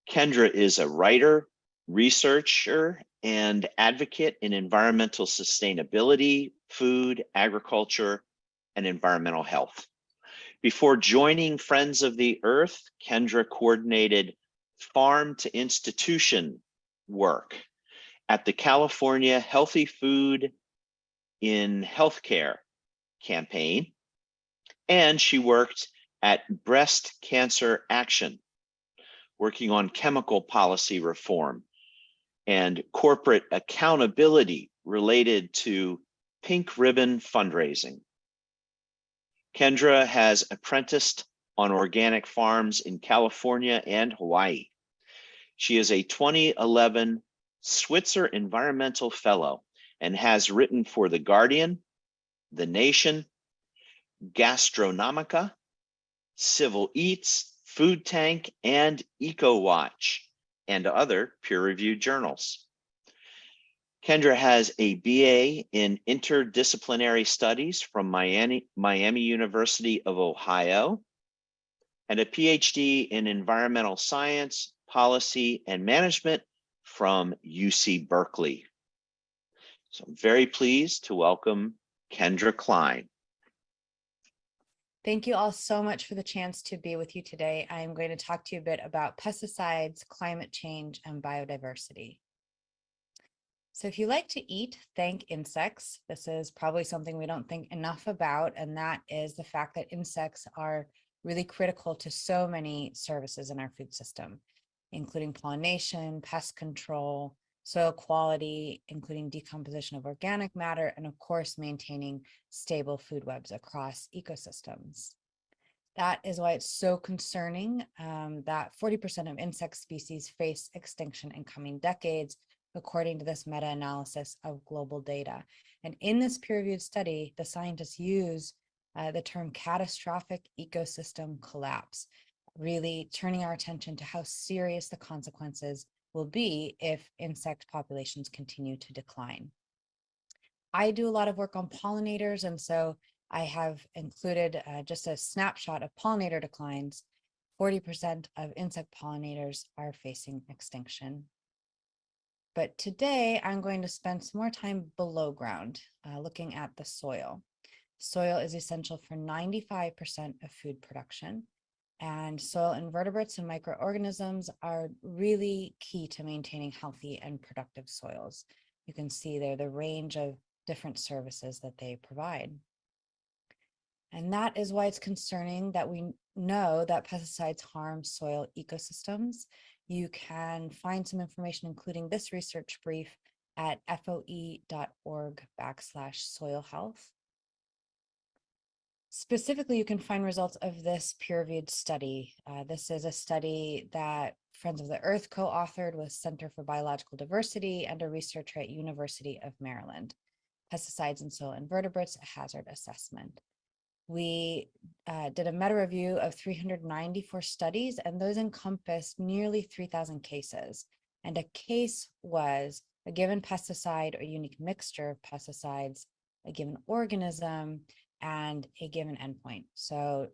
Kendra is a writer, researcher, and advocate in environmental sustainability, food, agriculture, and environmental health. Before joining Friends of the Earth, Kendra coordinated farm to institution work at the California Healthy Food in Healthcare campaign, and she worked at Breast Cancer Action, working on chemical policy reform and corporate accountability related to pink ribbon fundraising. Kendra has apprenticed on organic farms in California and Hawaii. She is a 2011 Switzer Environmental Fellow and has written for The Guardian, The Nation, Gastronomica, Civil Eats, Food Tank, and EcoWatch, and other peer-reviewed journals. Kendra has a BA in Interdisciplinary Studies from Miami University of Ohio, and a PhD in Environmental Science, Policy, and Management from UC Berkeley. So I'm very pleased to welcome Kendra Klein. Thank you all so much for the chance to be with you today. I am going to talk to you a bit about pesticides, climate change, and biodiversity. So if you like to eat, thank insects. This is probably something we don't think enough about, and that is the fact that insects are really critical to so many services in our food system, including pollination, pest control, soil quality, including decomposition of organic matter, and of course, maintaining stable food webs across ecosystems. That is why it's so concerning that 40% of insect species face extinction in coming decades, according to this meta-analysis of global data. And in this peer-reviewed study, the scientists use the term catastrophic ecosystem collapse, really turning our attention to how serious the consequences will be if insect populations continue to decline. I do a lot of work on pollinators, and so I have included just a snapshot of pollinator declines. 40% of insect pollinators are facing extinction. But today I'm going to spend some more time below ground, looking at the soil. Soil is essential for 95% of food production, and soil invertebrates and microorganisms are really key to maintaining healthy and productive soils. You can see there the range of different services that they provide. And that is why it's concerning that we know that pesticides harm soil ecosystems. You can find some information, including this research brief, at foe.org/soil health. Specifically, you can find results of this peer-reviewed study. This is a study that Friends of the Earth co-authored with Center for Biological Diversity and a researcher at University of Maryland. Pesticides in Soil Invertebrates, a Hazard Assessment. We did a meta-review of 394 studies, and those encompassed nearly 3,000 cases. And a case was a given pesticide or unique mixture of pesticides, a given organism, and a given endpoint. So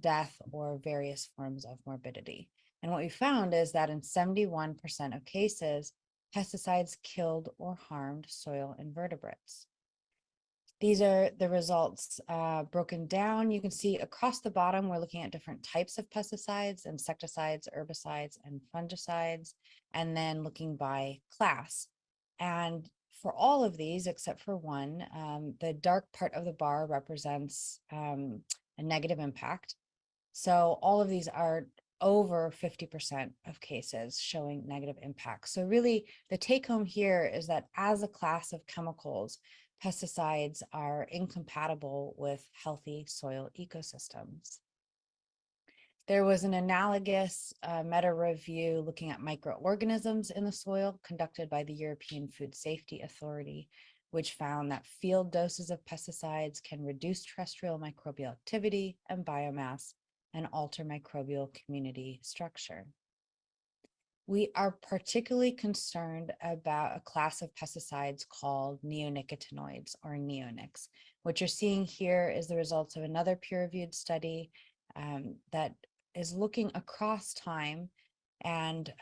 death or various forms of morbidity. And what we found is that in 71% of cases, pesticides killed or harmed soil invertebrates. These are the results broken down. You can see across the bottom, we're looking at different types of pesticides, insecticides, herbicides, and fungicides, and then looking by class. And for all of these, except for one, the dark part of the bar represents a negative impact. So all of these are over 50% of cases showing negative impact. So really the take home here is that as a class of chemicals, pesticides are incompatible with healthy soil ecosystems. There was an analogous meta-review looking at microorganisms in the soil conducted by the European Food Safety Authority, which found that field doses of pesticides can reduce terrestrial microbial activity and biomass and alter microbial community structure. We are particularly concerned about a class of pesticides called neonicotinoids, or neonics. What you're seeing here is the results of another peer-reviewed study that is looking across time, and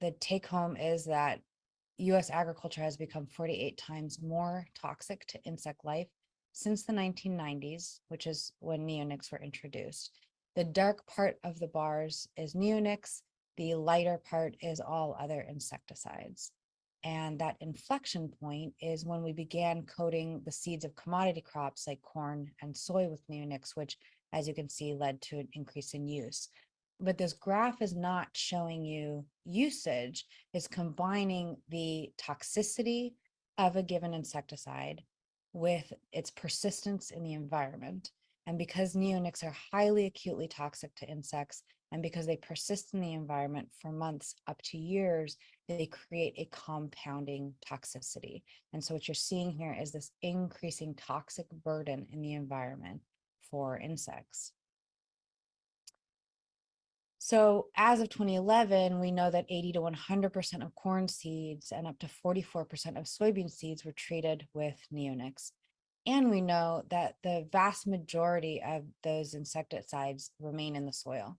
the take-home is that U.S. agriculture has become 48 times more toxic to insect life since the 1990s, which is when neonics were introduced. The dark part of the bars is neonics. The lighter part is all other insecticides. And that inflection point is when we began coating the seeds of commodity crops like corn and soy with neonics, which, as you can see, led to an increase in use. But this graph is not showing you usage, it's combining the toxicity of a given insecticide with its persistence in the environment. And because neonics are highly acutely toxic to insects, and because they persist in the environment for months up to years, they create a compounding toxicity. And so what you're seeing here is this increasing toxic burden in the environment for insects. So as of 2011, we know that 80 to 100% of corn seeds and up to 44% of soybean seeds were treated with neonics. And we know that the vast majority of those insecticides remain in the soil.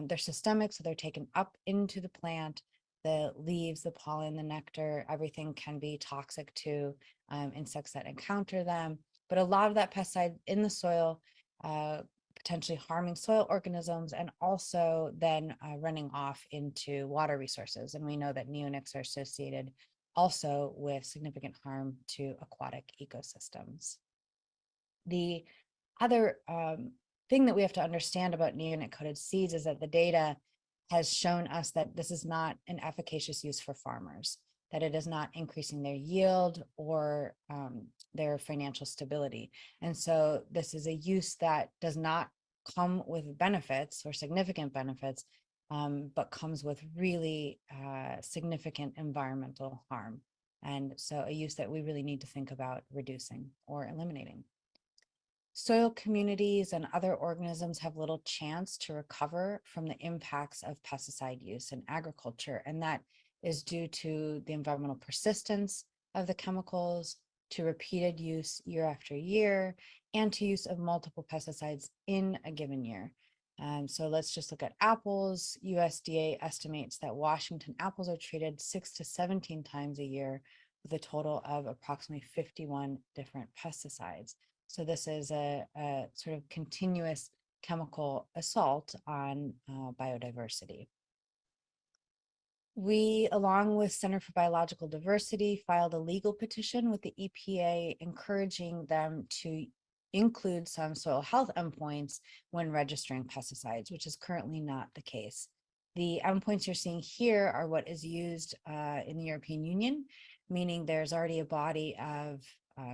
They're systemic, so they're taken up into the plant. The leaves, the pollen, the nectar, everything can be toxic to insects that encounter them. But a lot of that pesticide in the soil, potentially harming soil organisms, and also then running off into water resources. And we know that neonics are associated also with significant harm to aquatic ecosystems. The other thing that we have to understand about neonic-coated seeds is that the data has shown us that this is not an efficacious use for farmers, that it is not increasing their yield or their financial stability. And so this is a use that does not come with benefits or significant benefits, but comes with really significant environmental harm. And so a use that we really need to think about reducing or eliminating. Soil communities and other organisms have little chance to recover from the impacts of pesticide use in agriculture, and that is due to the environmental persistence of the chemicals, to repeated use year after year, and to use of multiple pesticides in a given year. So let's just look at apples. USDA estimates that Washington apples are treated 6 to 17 times a year with a total of approximately 51 different pesticides. So this is a sort of continuous chemical assault on biodiversity. We, along with Center for Biological Diversity, filed a legal petition with the EPA encouraging them to include some soil health endpoints when registering pesticides, which is currently not the case. The endpoints you're seeing here are what is used in the European Union, meaning there's already a body of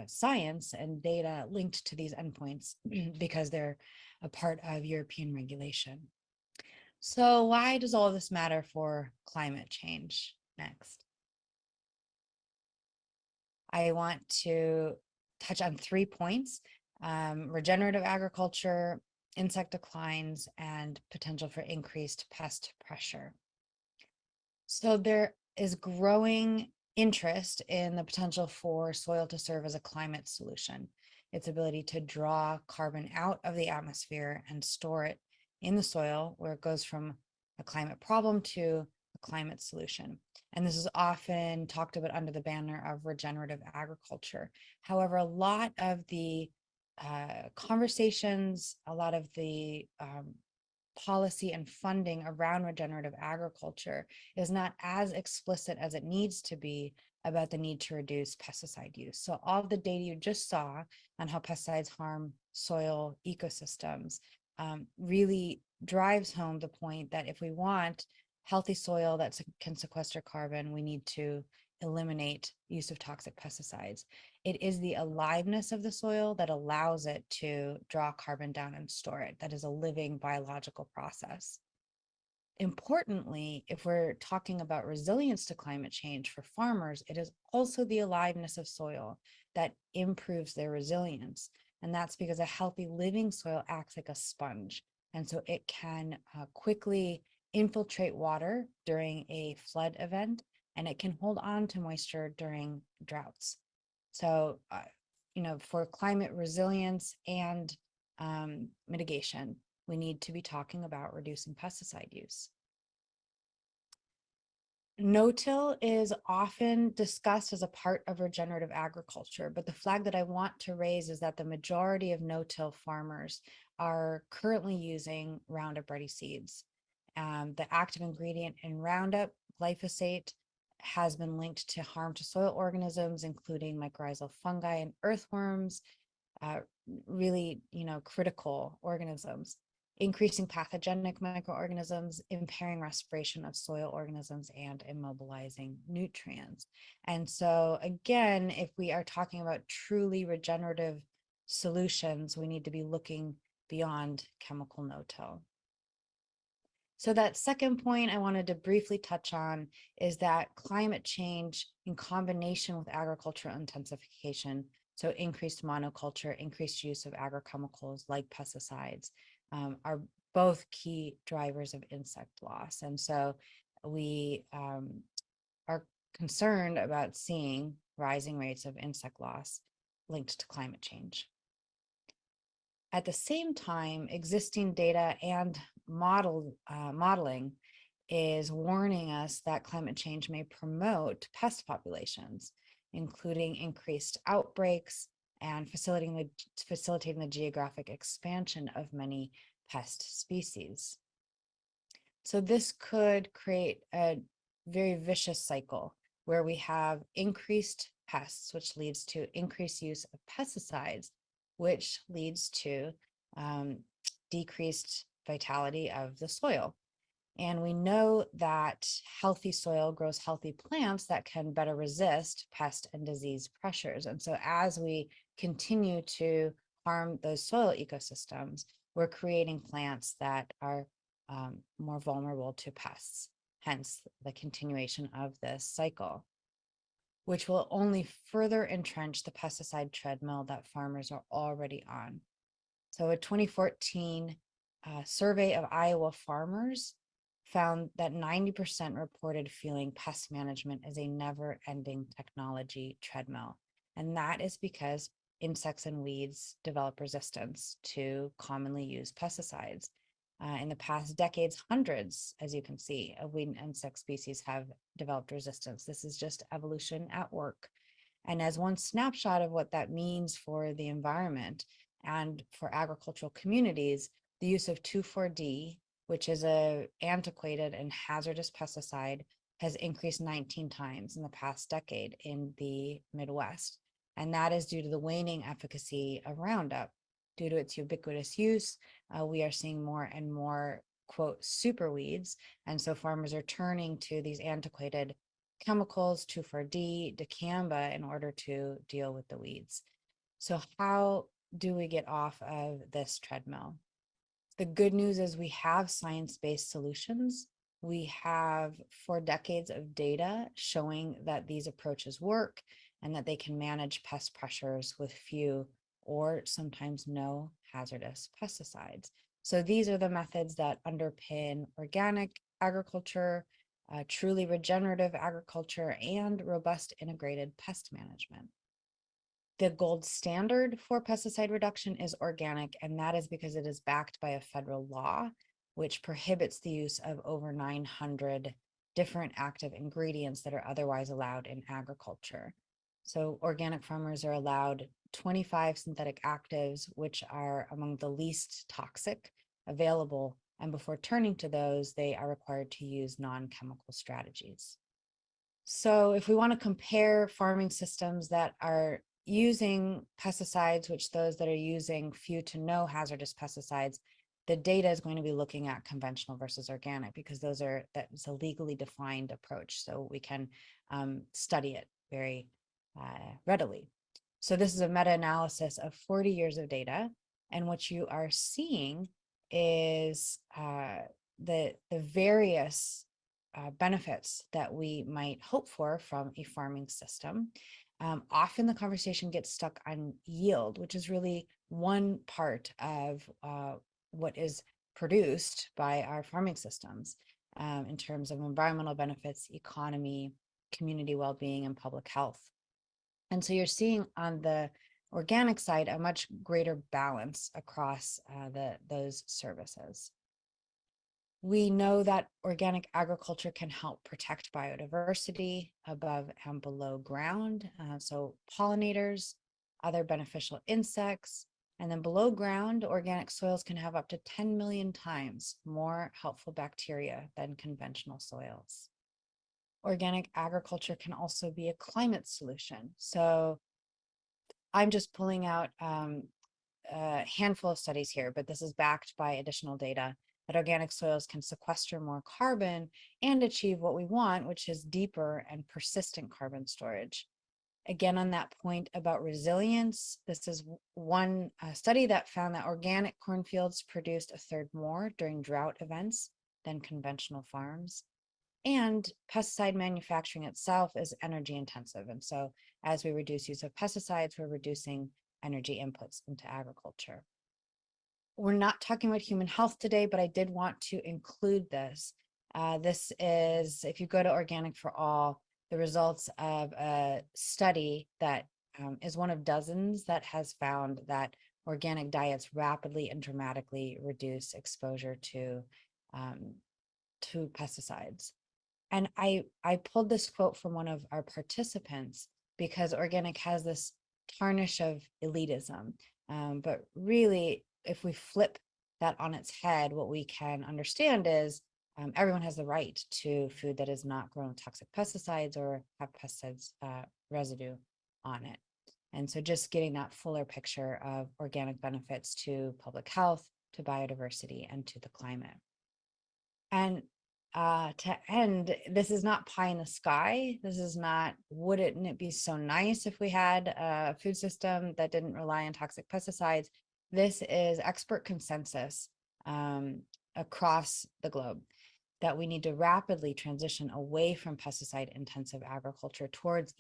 science and data linked to these endpoints because they're a part of European regulation. So why does all of this matter for climate change? Next. I want to touch on 3 points: regenerative agriculture, insect declines, and potential for increased pest pressure. So there is growing interest in the potential for soil to serve as a climate solution. Its ability to draw carbon out of the atmosphere and store it in the soil, where it goes from a climate problem to a climate solution. And this is often talked about under the banner of regenerative agriculture. However, a lot of the conversations, a lot of the policy and funding around regenerative agriculture is not as explicit as it needs to be about the need to reduce pesticide use. So all of the data you just saw on how pesticides harm soil ecosystems really drives home the point that if we want healthy soil that can sequester carbon, we need to eliminate use of toxic pesticides. It is the aliveness of the soil that allows it to draw carbon down and store it. That is a living biological process. Importantly, if we're talking about resilience to climate change for farmers, it is also the aliveness of soil that improves their resilience. And that's because a healthy living soil acts like a sponge. And so it can quickly infiltrate water during a flood event, and it can hold on to moisture during droughts. So, for climate resilience and mitigation, we need to be talking about reducing pesticide use. No-till is often discussed as a part of regenerative agriculture, but the flag that I want to raise is that the majority of no-till farmers are currently using Roundup Ready seeds. The active ingredient in Roundup, glyphosate, has been linked to harm to soil organisms, including mycorrhizal fungi and earthworms, really, critical organisms, increasing pathogenic microorganisms, impairing respiration of soil organisms, and immobilizing nutrients. And so again, if we are talking about truly regenerative solutions, we need to be looking beyond chemical no-till. So that second point I wanted to briefly touch on is that climate change in combination with agricultural intensification, so increased monoculture, increased use of agrochemicals like pesticides, are both key drivers of insect loss. And so we are concerned about seeing rising rates of insect loss linked to climate change. At the same time, existing data and modeling is warning us that climate change may promote pest populations, including increased outbreaks and facilitating the geographic expansion of many pest species. So this could create a very vicious cycle where we have increased pests, which leads to increased use of pesticides, which leads to decreased vitality of the soil. And we know that healthy soil grows healthy plants that can better resist pest and disease pressures. And so as we continue to harm those soil ecosystems, we're creating plants that are more vulnerable to pests, hence the continuation of this cycle, which will only further entrench the pesticide treadmill that farmers are already on. So a 2014 survey of Iowa farmers found that 90% reported feeling pest management as a never-ending technology treadmill. And that is because insects and weeds develop resistance to commonly used pesticides. In the past decades, hundreds, as you can see, of weed and insect species have developed resistance. This is just evolution at work. And as one snapshot of what that means for the environment and for agricultural communities, the use of 2,4-D, which is an antiquated and hazardous pesticide, has increased 19 times in the past decade in the Midwest. And that is due to the waning efficacy of Roundup. Due to its ubiquitous use, we are seeing more and more, quote, super weeds. And so farmers are turning to these antiquated chemicals, 2,4-D, dicamba, in order to deal with the weeds. So how do we get off of this treadmill? The good news is we have science-based solutions. We have 4 decades of data showing that these approaches work and that they can manage pest pressures with few or sometimes no hazardous pesticides. So these are the methods that underpin organic agriculture, truly regenerative agriculture, and robust integrated pest management. The gold standard for pesticide reduction is organic, and that is because it is backed by a federal law, which prohibits the use of over 900 different active ingredients that are otherwise allowed in agriculture. So organic farmers are allowed 25 synthetic actives, which are among the least toxic available. And before turning to those, they are required to use non-chemical strategies. So if we want to compare farming systems that are using pesticides, which those that are using few to no hazardous pesticides, the data is going to be looking at conventional versus organic, because that's a legally defined approach. So we can study it very readily. So this is a meta-analysis of 40 years of data. And what you are seeing is the various benefits that we might hope for from a farming system. Often the conversation gets stuck on yield, which is really one part of what is produced by our farming systems in terms of environmental benefits, economy, community well-being, and public health. And so you're seeing on the organic side a much greater balance across those services. We know that organic agriculture can help protect biodiversity above and below ground. So pollinators, other beneficial insects, and then below ground, organic soils can have up to 10 million times more helpful bacteria than conventional soils. Organic agriculture can also be a climate solution. So I'm just pulling out a handful of studies here, but this is backed by additional data that organic soils can sequester more carbon and achieve what we want, which is deeper and persistent carbon storage. Again, on that point about resilience, this is one study that found that organic cornfields produced a third more during drought events than conventional farms. And pesticide manufacturing itself is energy intensive. And so as we reduce use of pesticides, we're reducing energy inputs into agriculture. We're not talking about human health today, but I did want to include this. This is, if you go to Organic for All, the results of a study that is one of dozens that has found that organic diets rapidly and dramatically reduce exposure to pesticides. And I pulled this quote from one of our participants because organic has this tarnish of elitism. But really, if we flip that on its head, what we can understand is everyone has the right to food that is not grown with toxic pesticides or have pesticides residue on it. And so just getting that fuller picture of organic benefits to public health, to biodiversity, and to the climate. And to end, this is not pie in the sky. This is not, wouldn't it be so nice if we had a food system that didn't rely on toxic pesticides? this is expert consensus across the globe that we need to rapidly transition away from pesticide-intensive agriculture towards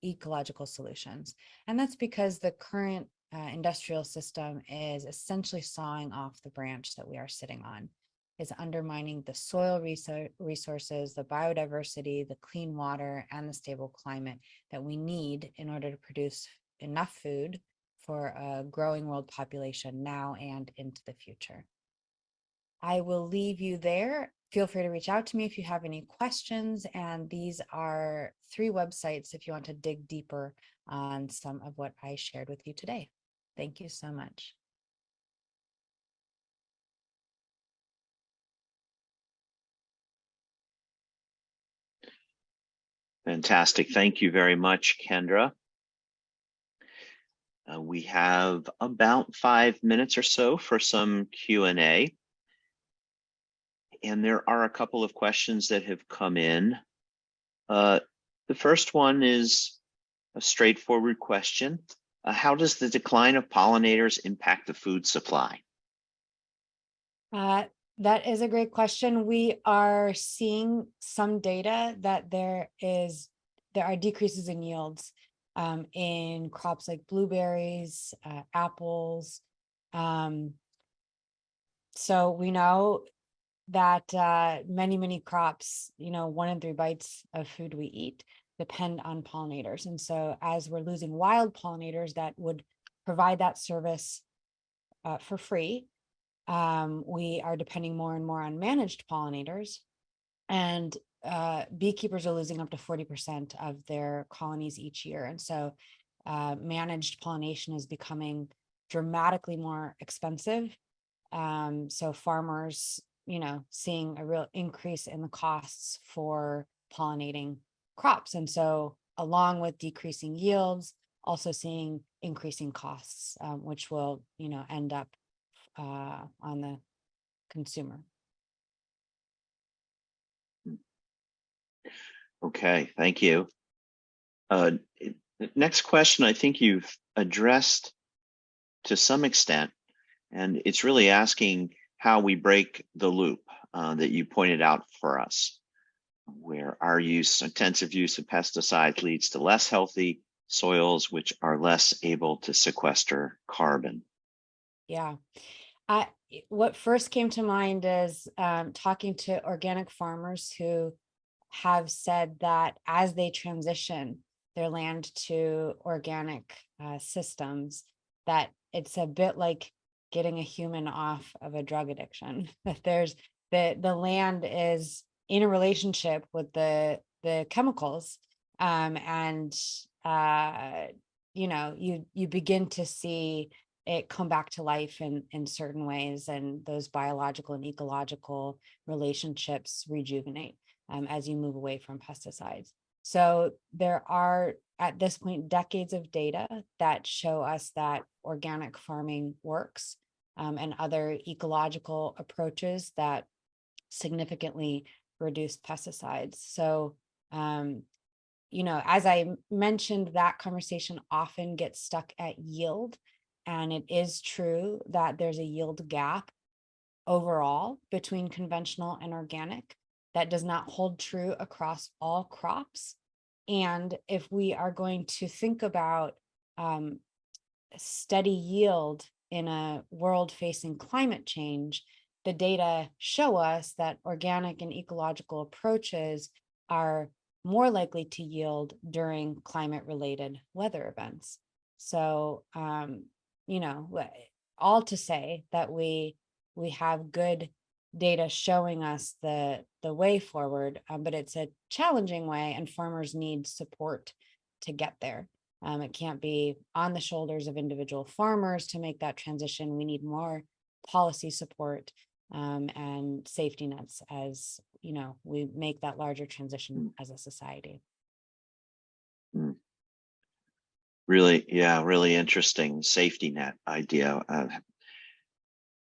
ecological solutions. And that's because the current industrial system is essentially sawing off the branch that we are sitting on. It's undermining the soil resources, the biodiversity, the clean water, and the stable climate that we need in order to produce enough food for a growing world population now and into the future. I will leave you there. Feel free to reach out to me if you have any questions. And these are 3 websites if you want to dig deeper on some of what I shared with you today. Thank you so much. Fantastic. Thank you very much, Kendra. We have about 5 minutes or so for some Q&A. And there are a couple of questions that have come in. The first one is a straightforward question. How does the decline of pollinators impact the food supply? That is a great question. We are seeing some data that there are decreases in yields in crops like blueberries, apples. So we know that many crops, 1 in 3 bites of food we eat depend on pollinators. And so as we're losing wild pollinators that would provide that service for free, we are depending more and more on managed pollinators, and beekeepers are losing up to 40% of their colonies each year. And so managed pollination is becoming dramatically more expensive. So farmers, seeing a real increase in the costs for pollinating crops. And so along with decreasing yields, also seeing increasing costs, which will, end up on the consumer. Okay, thank you. Next question, I think you've addressed to some extent, and it's really asking how we break the loop that you pointed out for us, where our intensive use of pesticides leads to less healthy soils, which are less able to sequester carbon. Yeah. What first came to mind is talking to organic farmers who have said that as they transition their land to organic systems, that it's a bit like getting a human off of a drug addiction. That there's the land is in a relationship with the chemicals, and you begin to see it come back to life in certain ways, and those biological and ecological relationships rejuvenate as you move away from pesticides. So there are, at this point, decades of data that show us that organic farming works, and other ecological approaches that significantly reduce pesticides. So, as I mentioned, that conversation often gets stuck at yield. And it is true that there's a yield gap overall between conventional and organic. That does not hold true across all crops. And if we are going to think about steady yield in a world facing climate change, the data show us that organic and ecological approaches are more likely to yield during climate-related weather events. So, all to say that we have good data showing us the way forward, but it's a challenging way, and farmers need support to get there. It can't be on the shoulders of individual farmers to make that transition. We need more policy support and safety nets as we make that larger transition as a society. Really, yeah, really interesting. Safety net idea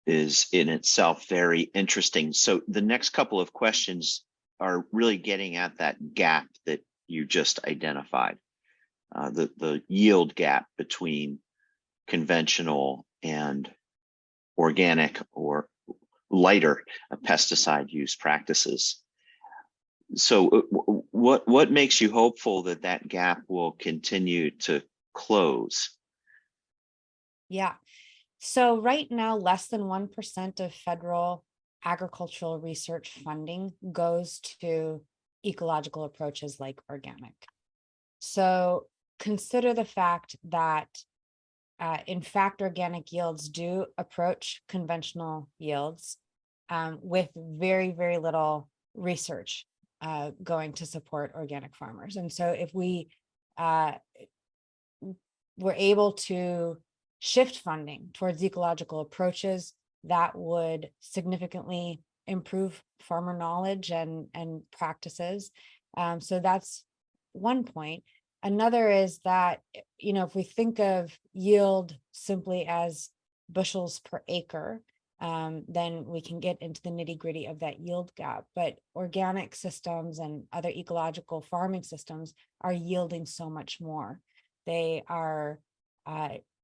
is in itself very interesting. So the next couple of questions are really getting at that gap that you just identified, the yield gap between conventional and organic or lighter pesticide use practices. So what makes you hopeful that that gap will continue to close? Yeah. So right now, less than 1% of federal agricultural research funding goes to ecological approaches like organic. So consider the fact that, in fact, organic yields do approach conventional yields with very, very little research going to support organic farmers. And so if we were able to shift funding towards ecological approaches, that would significantly improve farmer knowledge and practices. So that's one point. Another is that, if we think of yield simply as bushels per acre, then we can get into the nitty-gritty of that yield gap. But organic systems and other ecological farming systems are yielding so much more. They are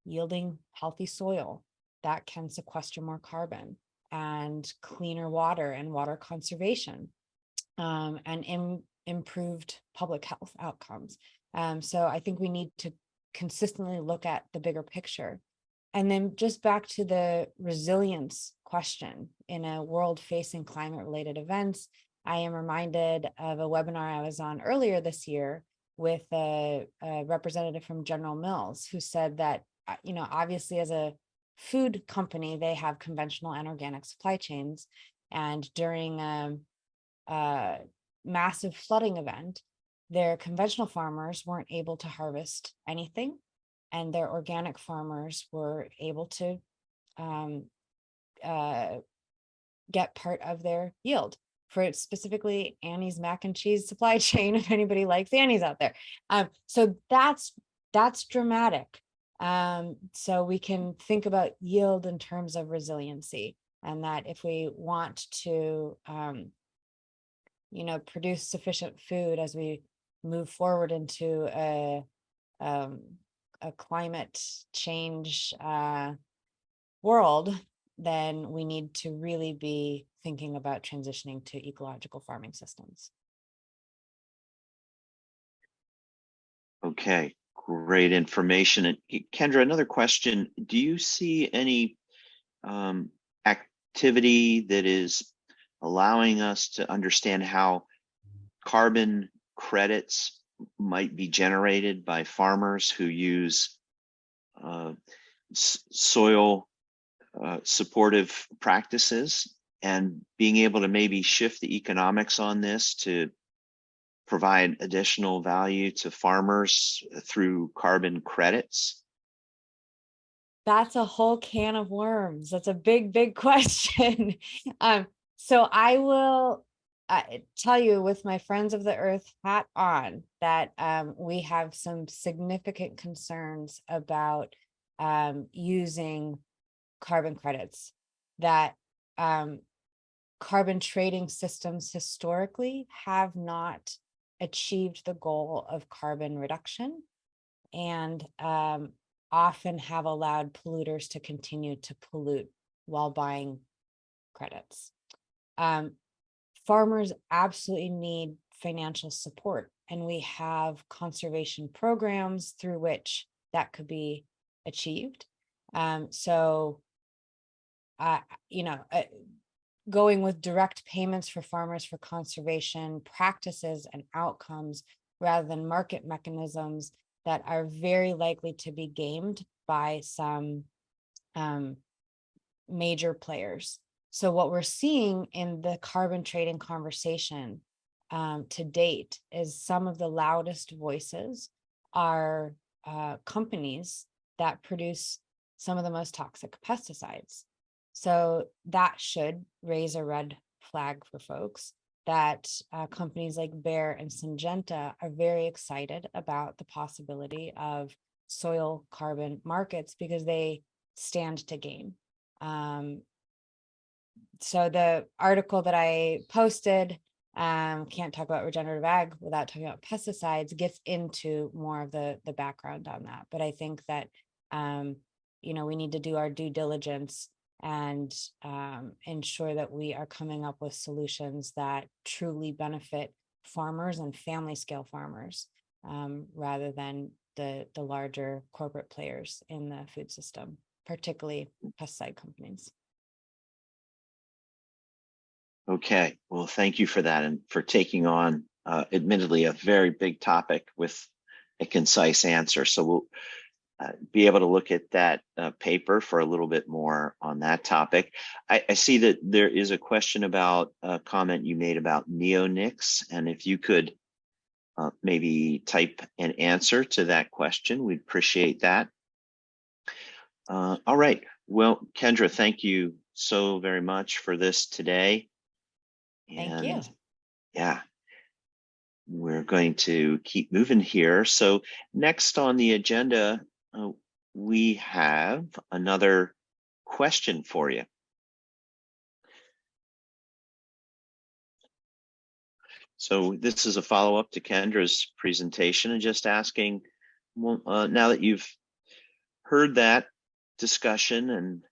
yielding healthy soil that can sequester more carbon, and cleaner water and water conservation, and improved public health outcomes. So I think we need to consistently look at the bigger picture. And then just back to the resilience question, in a world facing climate related events, I am reminded of a webinar I was on earlier this year with a representative from General Mills, who said that, obviously as a food company, they have conventional and organic supply chains. And during a massive flooding event, their conventional farmers weren't able to harvest anything, and their organic farmers were able to get part of their yield for specifically Annie's mac and cheese supply chain, if anybody likes Annie's out there. So that's dramatic. So we can think about yield in terms of resiliency, and that if we want to, produce sufficient food as we move forward into a climate change world, then we need to really be thinking about transitioning to ecological farming systems. Okay, great information. And Kendra, another question. Do you see any activity that is allowing us to understand how carbon credits might be generated by farmers who use soil supportive practices, and being able to maybe shift the economics on this to provide additional value to farmers through carbon credits? That's a whole can of worms. That's a big, big question. So I will tell you, with my Friends of the Earth hat on, that we have some significant concerns about using carbon credits, that carbon trading systems historically have not achieved the goal of carbon reduction, and often have allowed polluters to continue to pollute while buying credits. Farmers absolutely need financial support, and we have conservation programs through which that could be achieved. Going with direct payments for farmers for conservation practices and outcomes, rather than market mechanisms that are very likely to be gamed by some major players. So what we're seeing in the carbon trading conversation to date is some of the loudest voices are companies that produce some of the most toxic pesticides. So that should raise a red flag for folks, that companies like Bayer and Syngenta are very excited about the possibility of soil carbon markets, because they stand to gain. So the article that I posted, can't talk about regenerative ag without talking about pesticides, gets into more of the background on that. But I think that we need to do our due diligence and ensure that we are coming up with solutions that truly benefit farmers and family scale farmers, rather than the larger corporate players in the food system, particularly pesticide companies. Okay, well, thank you for that and for taking on admittedly a very big topic with a concise answer. So we'll be able to look at that paper for a little bit more on that topic. I see that there is a question about a comment you made about neonics, and if you could maybe type an answer to that question, we'd appreciate that. All right, well, Kendra, thank you so very much for this today. Thank you. Yeah, we're going to keep moving here. So next on the agenda, we have another question for you. So this is a follow-up to Kendra's presentation and just asking, well, now that you've heard that discussion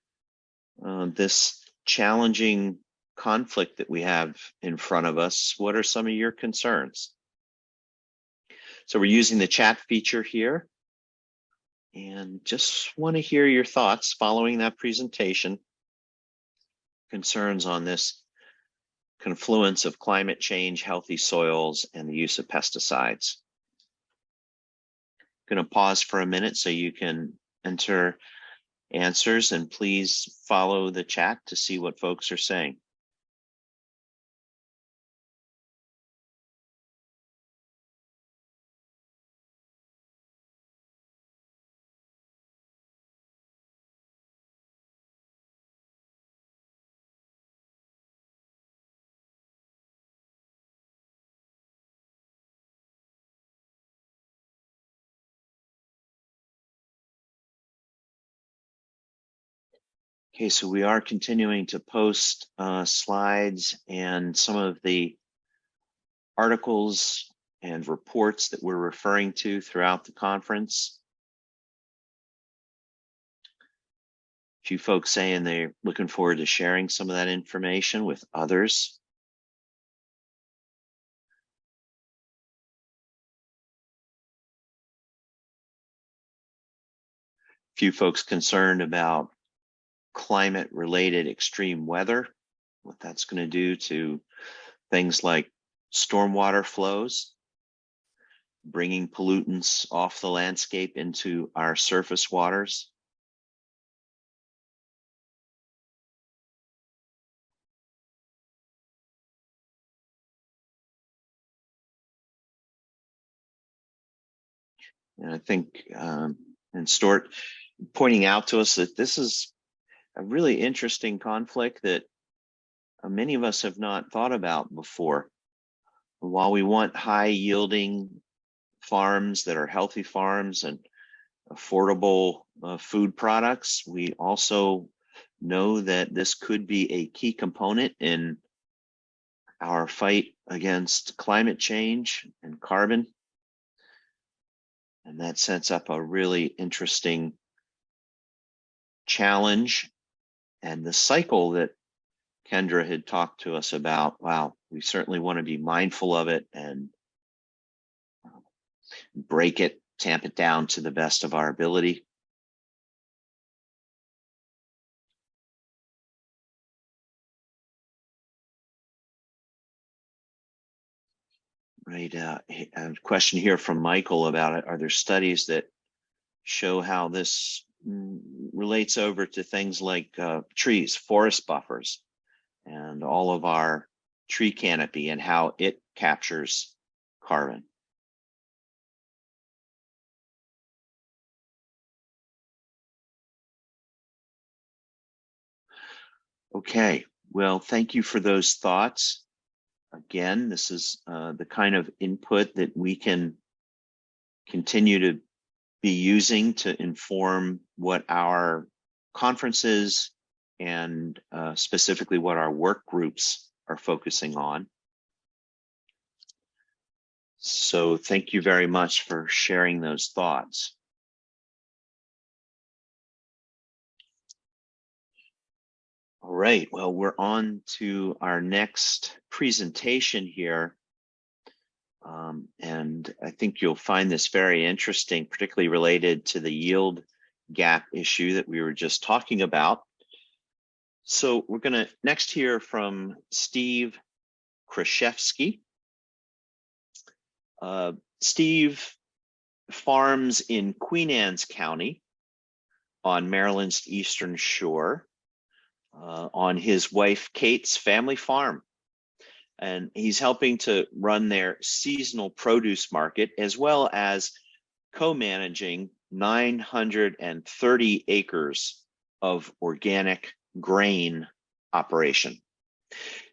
and this challenging conflict that we have in front of us, what are some of your concerns? So we're using the chat feature here and just want to hear your thoughts following that presentation, concerns on this confluence of climate change, healthy soils, and the use of pesticides. I'm going to pause for a minute so you can enter answers, and please follow the chat to see what folks are saying. Okay, so we are continuing to post slides and some of the articles and reports that we're referring to throughout the conference. A few folks saying they're looking forward to sharing some of that information with others. A few folks concerned about climate-related extreme weather, what that's going to do to things like stormwater flows, bringing pollutants off the landscape into our surface waters. And I think, and Stuart pointing out to us that this is a really interesting conflict that many of us have not thought about before. While we want high yielding farms that are healthy farms and affordable food products, we also know that this could be a key component in our fight against climate change and carbon. And that sets up a really interesting challenge. And the cycle that Kendra had talked to us about, wow, we certainly want to be mindful of it and break it, tamp it down to the best of our ability. Right, a question here from Michael about it. Are there studies that show how this relates over to things like trees, forest buffers, and all of our tree canopy and how it captures carbon? Okay, well, thank you for those thoughts. Again, this is the kind of input that we can continue to be using to inform what our conferences and specifically what our work groups are focusing on. So thank you very much for sharing those thoughts. All right, well, we're on to our next presentation here. And I think you'll find this very interesting, particularly related to the yield gap issue that we were just talking about. So we're going to next hear from Steve Kraszewski. Steve farms in Queen Anne's County on Maryland's Eastern Shore on his wife Kate's family farm. And he's helping to run their seasonal produce market, as well as co-managing 930 acres of organic grain operation.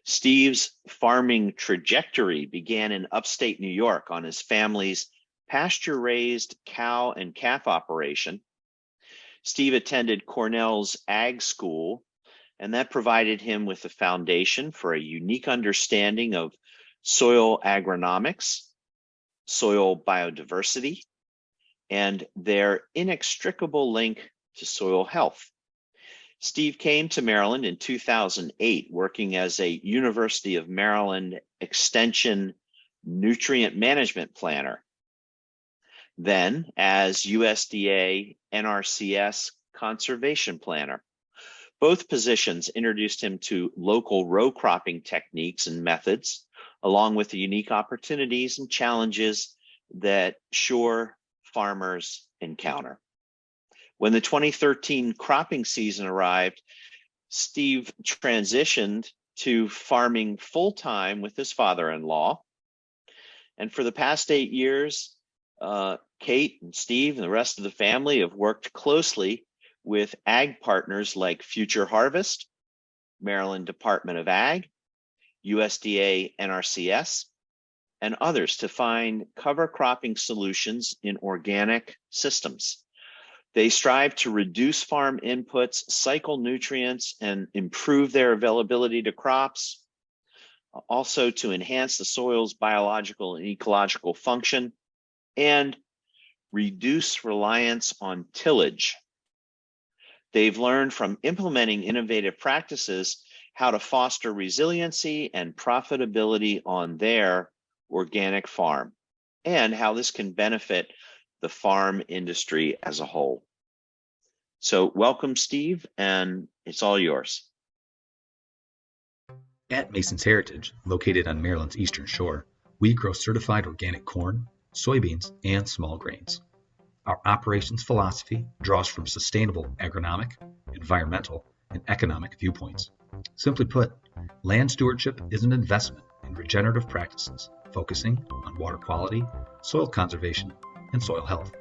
Steve's farming trajectory began in upstate New York on his family's pasture-raised cow and calf operation. Steve attended Cornell's Ag School, and that provided him with a foundation for a unique understanding of soil agronomics, soil biodiversity, and their inextricable link to soil health. Steve came to Maryland in 2008, working as a University of Maryland Extension nutrient management planner, then as USDA NRCS conservation planner. Both positions introduced him to local row cropping techniques and methods, along with the unique opportunities and challenges that shore farmers encounter. When the 2013 cropping season arrived, Steve transitioned to farming full-time with his father-in-law. And for the past 8 years, Kate and Steve and the rest of the family have worked closely with ag partners like Future Harvest, Maryland Department of Ag, USDA NRCS, and others to find cover cropping solutions in organic systems. They strive to reduce farm inputs, cycle nutrients, and improve their availability to crops, also to enhance the soil's biological and ecological function, and reduce reliance on tillage. They've learned from implementing innovative practices how to foster resiliency and profitability on their organic farm, and how this can benefit the farm industry as a whole. So welcome, Steve, and it's all yours. At Mason's Heritage, located on Maryland's Eastern Shore, we grow certified organic corn, soybeans, and small grains. Our operations philosophy draws from sustainable agronomic, environmental, and economic viewpoints. Simply put, land stewardship is an investment in regenerative practices focusing on water quality, soil conservation, and soil health.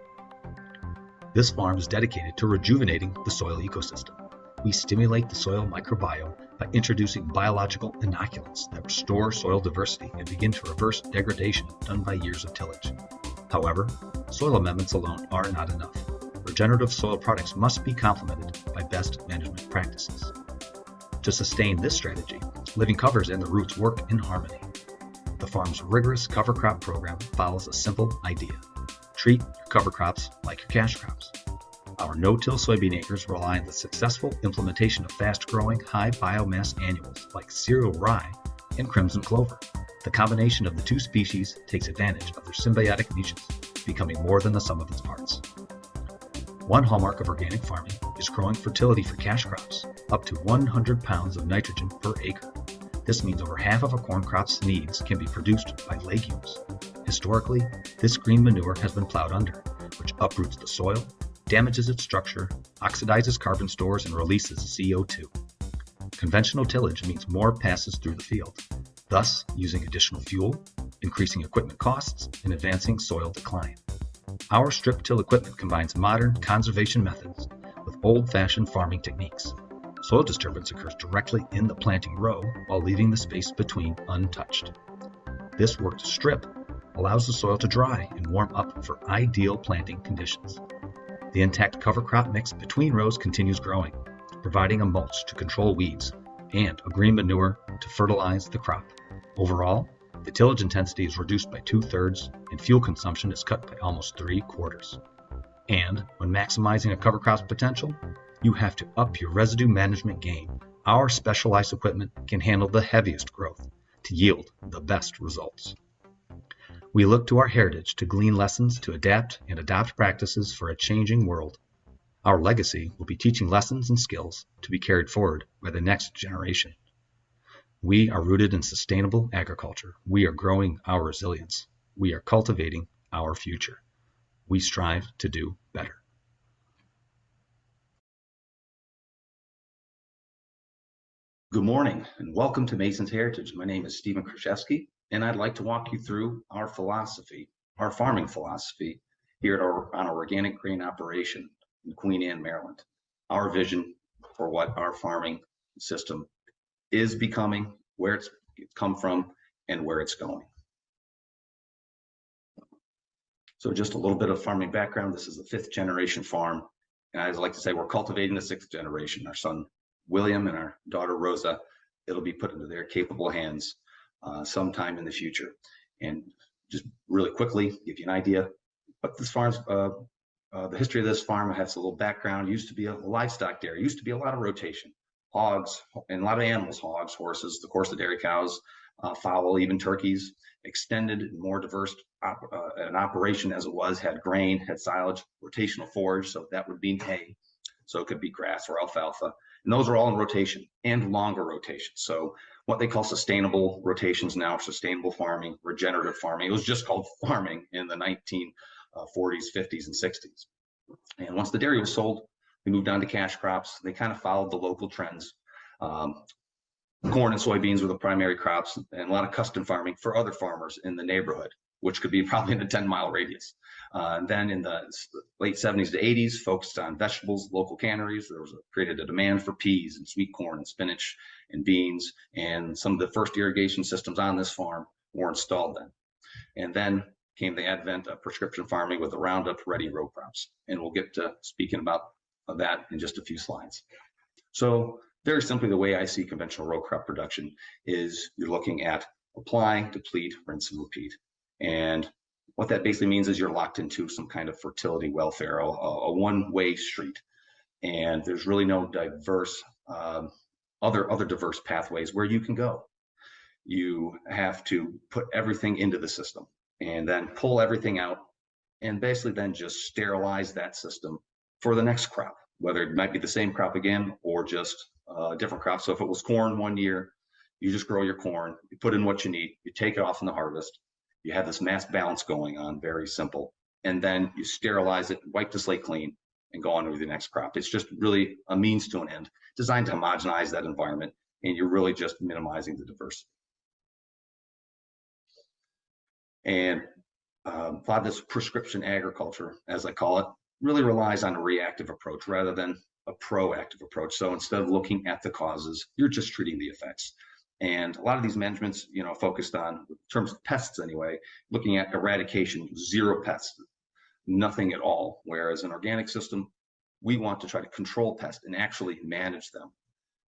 This farm is dedicated to rejuvenating the soil ecosystem. We stimulate the soil microbiome by introducing biological inoculants that restore soil diversity and begin to reverse degradation done by years of tillage. However, soil amendments alone are not enough. Regenerative soil products must be complemented by best management practices. To sustain this strategy, living covers and the roots work in harmony. The farm's rigorous cover crop program follows a simple idea. Treat your cover crops like your cash crops. Our no-till soybean acres rely on the successful implementation of fast-growing, high biomass annuals like cereal rye and crimson clover. The combination of the two species takes advantage of their symbiotic niches, becoming more than the sum of its parts. One hallmark of organic farming is growing fertility for cash crops, up to 100 pounds of nitrogen per acre. This means over half of a corn crop's needs can be produced by legumes. Historically, this green manure has been plowed under, which uproots the soil, damages its structure, oxidizes carbon stores, and releases CO2. Conventional tillage means more passes through the field, thus using additional fuel, increasing equipment costs, and advancing soil decline. Our strip-till equipment combines modern conservation methods with old-fashioned farming techniques. Soil disturbance occurs directly in the planting row while leaving the space between untouched. This worked strip allows the soil to dry and warm up for ideal planting conditions. The intact cover crop mix between rows continues growing, providing a mulch to control weeds and a green manure to fertilize the crop. Overall, the tillage intensity is reduced by 2/3 and fuel consumption is cut by almost 3/4. And when maximizing a cover crop's potential, you have to up your residue management game Our specialized equipment can handle the heaviest growth to yield the best results. We look to our heritage to glean lessons to adapt and adopt practices for a changing world. Our legacy will be teaching lessons and skills to be carried forward by the next generation. We are rooted in sustainable agriculture. We are growing our resilience. We are cultivating our future. We strive to do better. Good morning and welcome to Mason's Heritage. My name is Stephen Krzyzewski, and I'd like to walk you through our philosophy, our farming philosophy here on our organic grain operation in Queen Anne, Maryland. Our vision for what our farming system is becoming, where it's come from, and where it's going. So just a little bit of farming background. This is the 5th generation farm. And I like to say we're cultivating the 6th generation. Our son, William, and our daughter, Rosa, it'll be put into their capable hands sometime in the future. And just really quickly, give you an idea, but this farm's, the history of this farm has a little background. It used to be a livestock dairy. It used to be a lot of rotation. Hogs and a lot of animals, hogs, horses, of course, the dairy cows, fowl, even turkeys, extended and more diverse an operation as it was, had grain, had silage, rotational forage, so that would mean hay. So it could be grass or alfalfa. And those are all in rotation and longer rotations. So what they call sustainable rotations now, sustainable farming, regenerative farming. It was just called farming in the 1940s, 50s, and 60s. And once the dairy was sold, we moved on to cash crops. They kind of followed the local trends. Corn and soybeans were the primary crops, and a lot of custom farming for other farmers in the neighborhood, which could be probably in a 10-mile radius. Then in the late 70s to 80s, focused on vegetables, local canneries. There was created a demand for peas and sweet corn and spinach and beans, and some of the first irrigation systems on this farm were installed then. And then came the advent of prescription farming with the Roundup Ready row crops. And we'll get to speaking about that in just a few slides. So very simply, the way I see conventional row crop production is you're looking at apply, deplete, rinse, and repeat. And what that basically means is you're locked into some kind of fertility welfare, a one-way street. And there's really no diverse, other diverse pathways where you can go. You have to put everything into the system and then pull everything out and basically then just sterilize that system for the next crop, whether it might be the same crop again or just a different crop. So if it was corn one year, you just grow your corn, you put in what you need, you take it off in the harvest, you have this mass balance going on, very simple, and then you sterilize it, wipe the slate clean, and go on with the next crop. It's just really a means to an end, designed to homogenize that environment, and you're really just minimizing the diversity. And a lot of this prescription agriculture, as I call it, really relies on a reactive approach rather than a proactive approach. So instead of looking at the causes, you're just treating the effects. And a lot of these managements, focused on, in terms of pests anyway, looking at eradication, 0 pests, nothing at all. Whereas an organic system, we want to try to control pests and actually manage them.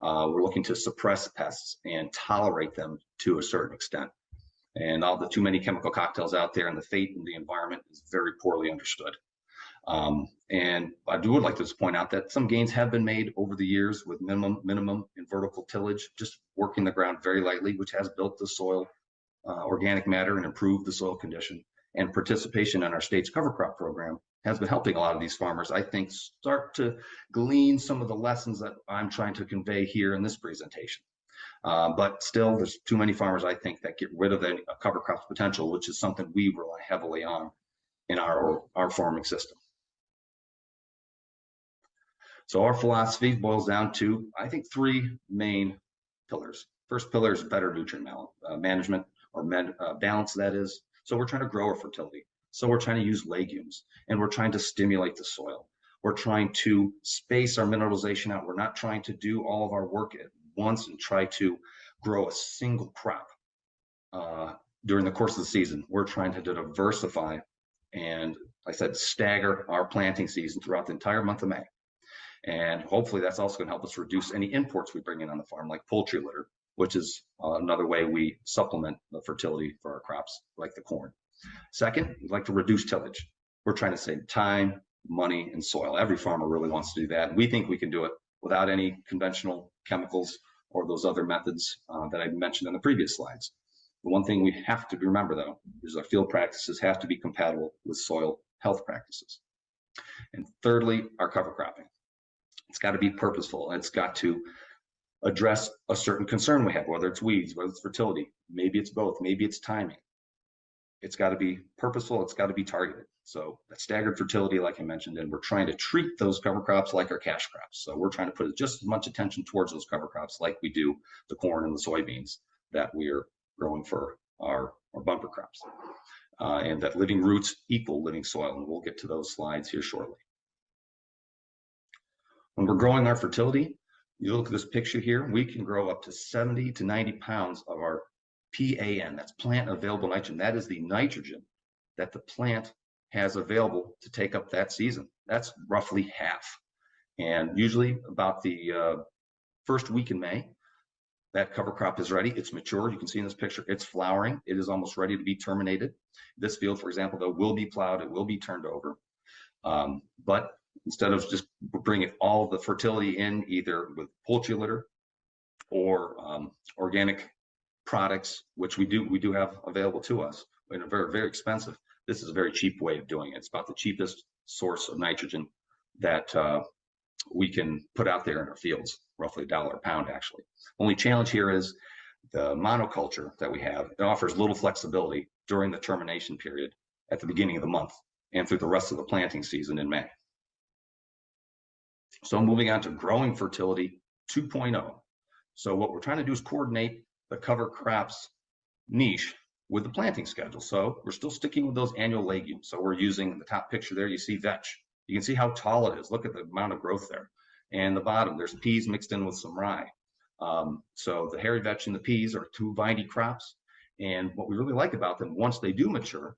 We're looking to suppress pests and tolerate them to a certain extent. And all the too many chemical cocktails out there and the fate of the environment is very poorly understood. And I would like to just point out that some gains have been made over the years with minimum and vertical tillage, just working the ground very lightly, which has built the soil organic matter and improved the soil condition. And participation in our state's cover crop program has been helping a lot of these farmers, I think, start to glean some of the lessons that I'm trying to convey here in this presentation. But still, there's too many farmers, I think, that get rid of the cover crops potential, which is something we rely heavily on in our farming system. So our philosophy boils down to, I think, 3 main pillars. First pillar is better nutrient management, or balance, that is. So we're trying to grow our fertility. So we're trying to use legumes, and we're trying to stimulate the soil. We're trying to space our mineralization out. We're not trying to do all of our work at once and try to grow a single crop during the course of the season. We're trying to diversify and, like I said, stagger our planting season throughout the entire month of May. And hopefully that's also going to help us reduce any imports we bring in on the farm, like poultry litter, which is another way we supplement the fertility for our crops, like the corn. Second, we'd like to reduce tillage. We're trying to save time, money, and soil. Every farmer really wants to do that. We think we can do it without any conventional chemicals or those other methods that I mentioned in the previous slides. The one thing we have to remember, though, is our field practices have to be compatible with soil health practices. And thirdly, our cover cropping. It's got to be purposeful. It's got to address a certain concern we have, whether it's weeds, whether it's fertility, maybe it's both, maybe it's timing. It's got to be purposeful, it's got to be targeted. So that staggered fertility, like I mentioned, and we're trying to treat those cover crops like our cash crops. So we're trying to put just as much attention towards those cover crops like we do the corn and the soybeans that we're growing for our bumper crops. And that living roots equal living soil, and we'll get to those slides here shortly. When we're growing our fertility, you look at this picture here, we can grow up to 70 to 90 pounds of our PAN, that's plant available nitrogen. That is the nitrogen that the plant has available to take up that season. That's roughly half. And usually about the first week in May, that cover crop is ready. It's mature. You can see in this picture, it's flowering. It is almost ready to be terminated. This field, for example, though, will be plowed. It will be turned over. But instead of just bringing all the fertility in either with poultry litter or organic products, which we do have available to us, and are very, very expensive. This is a very cheap way of doing it. It's about the cheapest source of nitrogen that we can put out there in our fields, roughly $1 a pound, actually. Only challenge here is the monoculture that we have. It offers little flexibility during the termination period at the beginning of the month and through the rest of the planting season in May. So moving on to growing fertility 2.0. So what we're trying to do is coordinate the cover crops niche with the planting schedule. So we're still sticking with those annual legumes. So we're using the top picture there, you see vetch. You can see how tall it is. Look at the amount of growth there. And the bottom, there's peas mixed in with some rye. So the hairy vetch and the peas are two viney crops. And what we really like about them, once they do mature,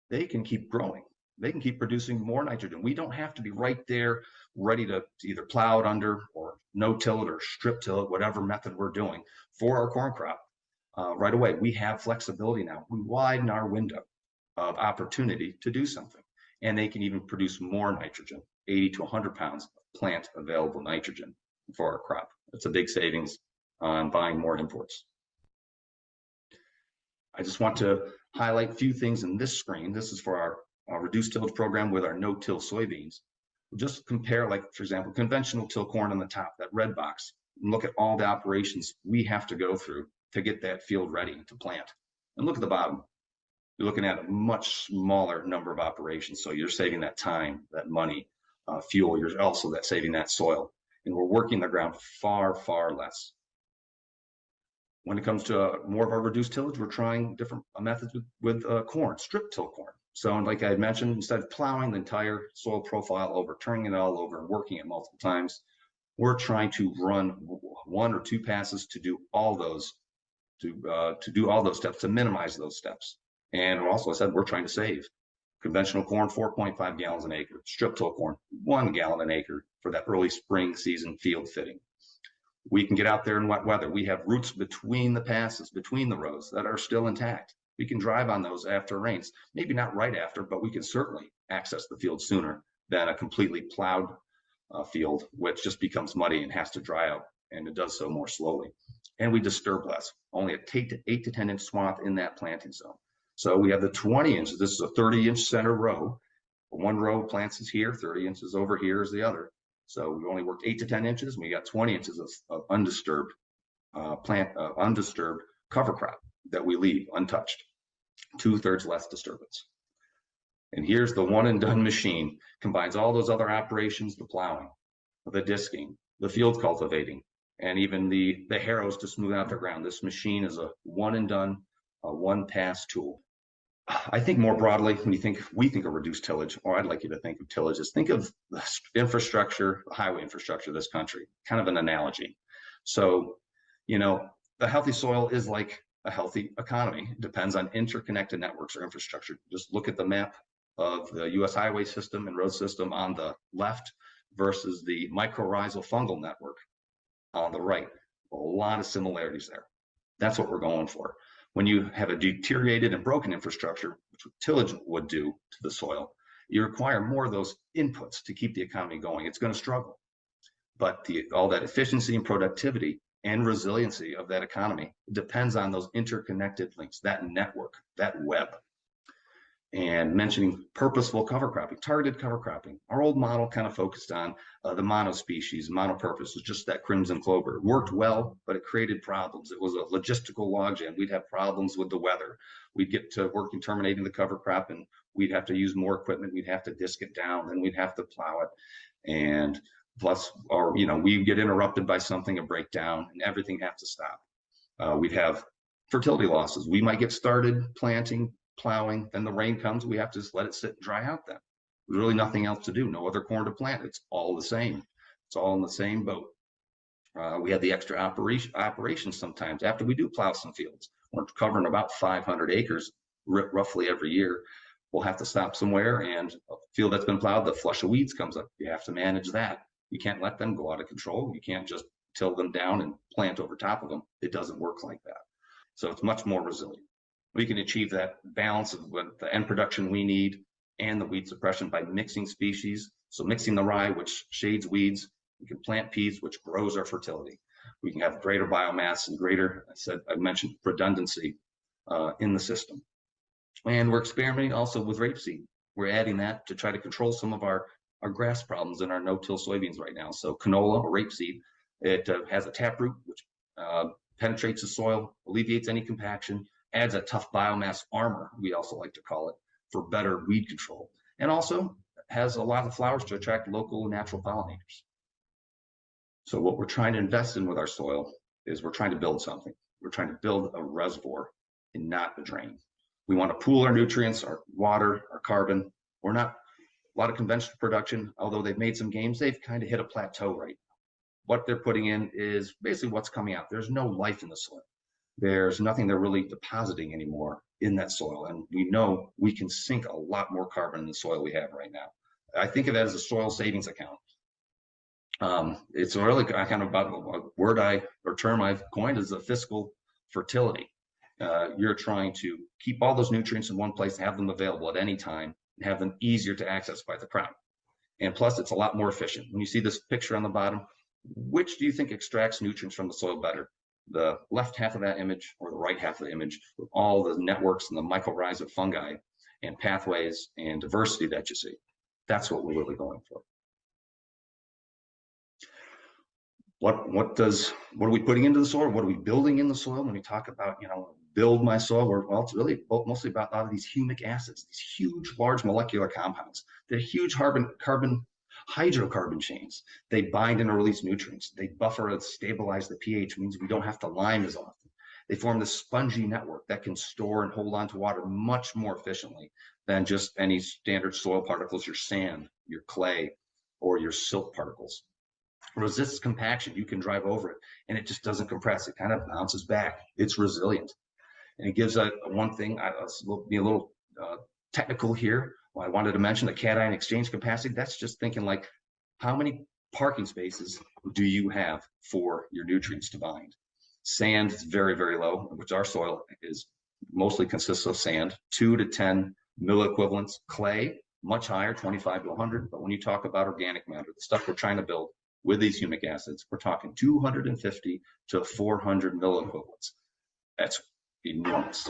they can keep growing. They can keep producing more nitrogen. We don't have to be right there ready to either plow it under or no-till it or strip-till it, whatever method we're doing for our corn crop right away. We have flexibility now. We widen our window of opportunity to do something. And they can even produce more nitrogen, 80 to 100 pounds of plant available nitrogen for our crop. It's a big savings on buying more imports. I just want to highlight a few things in this screen. This is for our reduced tillage program with our no-till soybeans. We'll just compare, like, for example, conventional till corn on the top, that red box, and look at all the operations we have to go through to get that field ready to plant. And look at the bottom. You're looking at a much smaller number of operations. So you're saving that time, that money, fuel. You're also saving that soil. And we're working the ground far, far less. When it comes to more of our reduced tillage, we're trying different methods with corn, strip till corn. So like I had mentioned, instead of plowing the entire soil profile over, turning it all over and working it multiple times, we're trying to run 1 or 2 passes to do all those, to do all those steps, to minimize those steps. And also, I said, we're trying to save. Conventional corn, 4.5 gallons an acre. Strip till corn, 1 gallon an acre for that early spring season field fitting. We can get out there in wet weather. We have roots between the passes, between the rows that are still intact. We can drive on those after rains. Maybe not right after, but we can certainly access the field sooner than a completely plowed field, which just becomes muddy and has to dry out, and it does so more slowly. And we disturb less, only a 8 to 10 inch swath in that planting zone. So we have the 20 inches. This is a 30-inch center row. One row of plants is here, 30 inches over here is the other. So we only worked 8 to 10 inches, and we got 20 inches of undisturbed undisturbed cover crop that we leave untouched. 2/3 less disturbance. And here's the one and done machine. Combines all those other operations, the plowing, the disking, the field cultivating, and even the harrows to smooth out the ground. This machine is a one and done, a one pass tool. I think more broadly, when we think of reduced tillage, or I'd like you to think of tillage, is think of the infrastructure, the highway infrastructure of this country, kind of an analogy. So, the healthy soil is like a healthy economy. It depends on interconnected networks or infrastructure. Just look at the map of the US highway system and road system on the left versus the mycorrhizal fungal network on the right. A lot of similarities there. That's what we're going for. When you have a deteriorated and broken infrastructure, which tillage would do to the soil, you require more of those inputs to keep the economy going. It's going to struggle. But all that efficiency and productivity and resiliency of that economy depends on those interconnected links, that network, that web. And mentioning purposeful cover cropping, targeted cover cropping. Our old model kind of focused on the monospecies, monopurpose, was just that crimson clover. It worked well, but it created problems. It was a logistical logjam. We'd have problems with the weather. We'd get to working terminating the cover crop, and we'd have to use more equipment. We'd have to disc it down, then we'd have to plow it. And plus, or we'd get interrupted by something, a breakdown, and everything have to stop. We'd have fertility losses. We might get started planting, plowing, then the rain comes, we have to just let it sit and dry out then. There's really nothing else to do, no other corn to plant. It's all the same. It's all in the same boat. We have the extra operations sometimes after we do plow some fields. We're covering about 500 acres roughly every year. We'll have to stop somewhere, and a field that's been plowed, the flush of weeds comes up. You have to manage that. You can't let them go out of control. You can't just till them down and plant over top of them. It doesn't work like that. So it's much more resilient. We can achieve that balance of the end production we need and the weed suppression by mixing species. So mixing the rye, which shades weeds. We can plant peas, which grows our fertility. We can have greater biomass and greater, I mentioned redundancy in the system. And we're experimenting also with rapeseed. We're adding that to try to control some of our grass problems in our no-till soybeans right now. So canola or rapeseed, it has a taproot, which penetrates the soil, alleviates any compaction, adds a tough biomass armor, we also like to call it, for better weed control, and also has a lot of flowers to attract local natural pollinators. So what we're trying to invest in with our soil is we're trying to build something. We're trying to build a reservoir and not a drain. We want to pool our nutrients, our water, our carbon. We're not, a lot of conventional production, although they've made some gains, they've kind of hit a plateau right now. What they're putting in is basically what's coming out. There's no life in the soil. There's nothing they're really depositing anymore in that soil. And we know we can sink a lot more carbon in the soil we have right now. I think of that as a soil savings account. It's really kind of about a word or term I've coined as a fiscal fertility. You're trying to keep all those nutrients in one place, have them available at any time, and have them easier to access by the crop. And plus, it's a lot more efficient. When you see this picture on the bottom, which do you think extracts nutrients from the soil better? The left half of that image or the right half of the image with all the networks and the mycorrhiza of fungi and pathways and diversity that you see. That's what we're really going for. What are we putting into the soil? What are we building in the soil? When we talk about, build my soil, well, it's really mostly about a lot of these humic acids, these huge, large molecular compounds. They're huge hydrocarbon chains. They bind and release nutrients. They buffer and stabilize the pH, means we don't have to lime as often. They form this spongy network that can store and hold on to water much more efficiently than just any standard soil particles, your sand, your clay, or your silt particles. Resists compaction. You can drive over it and it just doesn't compress. It kind of bounces back. It's resilient. And it gives one thing, I'll be a little technical here. Well, I wanted to mention the cation exchange capacity. That's just thinking like, how many parking spaces do you have for your nutrients to bind? Sand is very, very low, which our soil is mostly consists of sand, 2 to 10 milliequivalents. Clay, much higher, 25 to 100. But when you talk about organic matter, the stuff we're trying to build with these humic acids, we're talking 250 to 400 milliequivalents. That's enormous.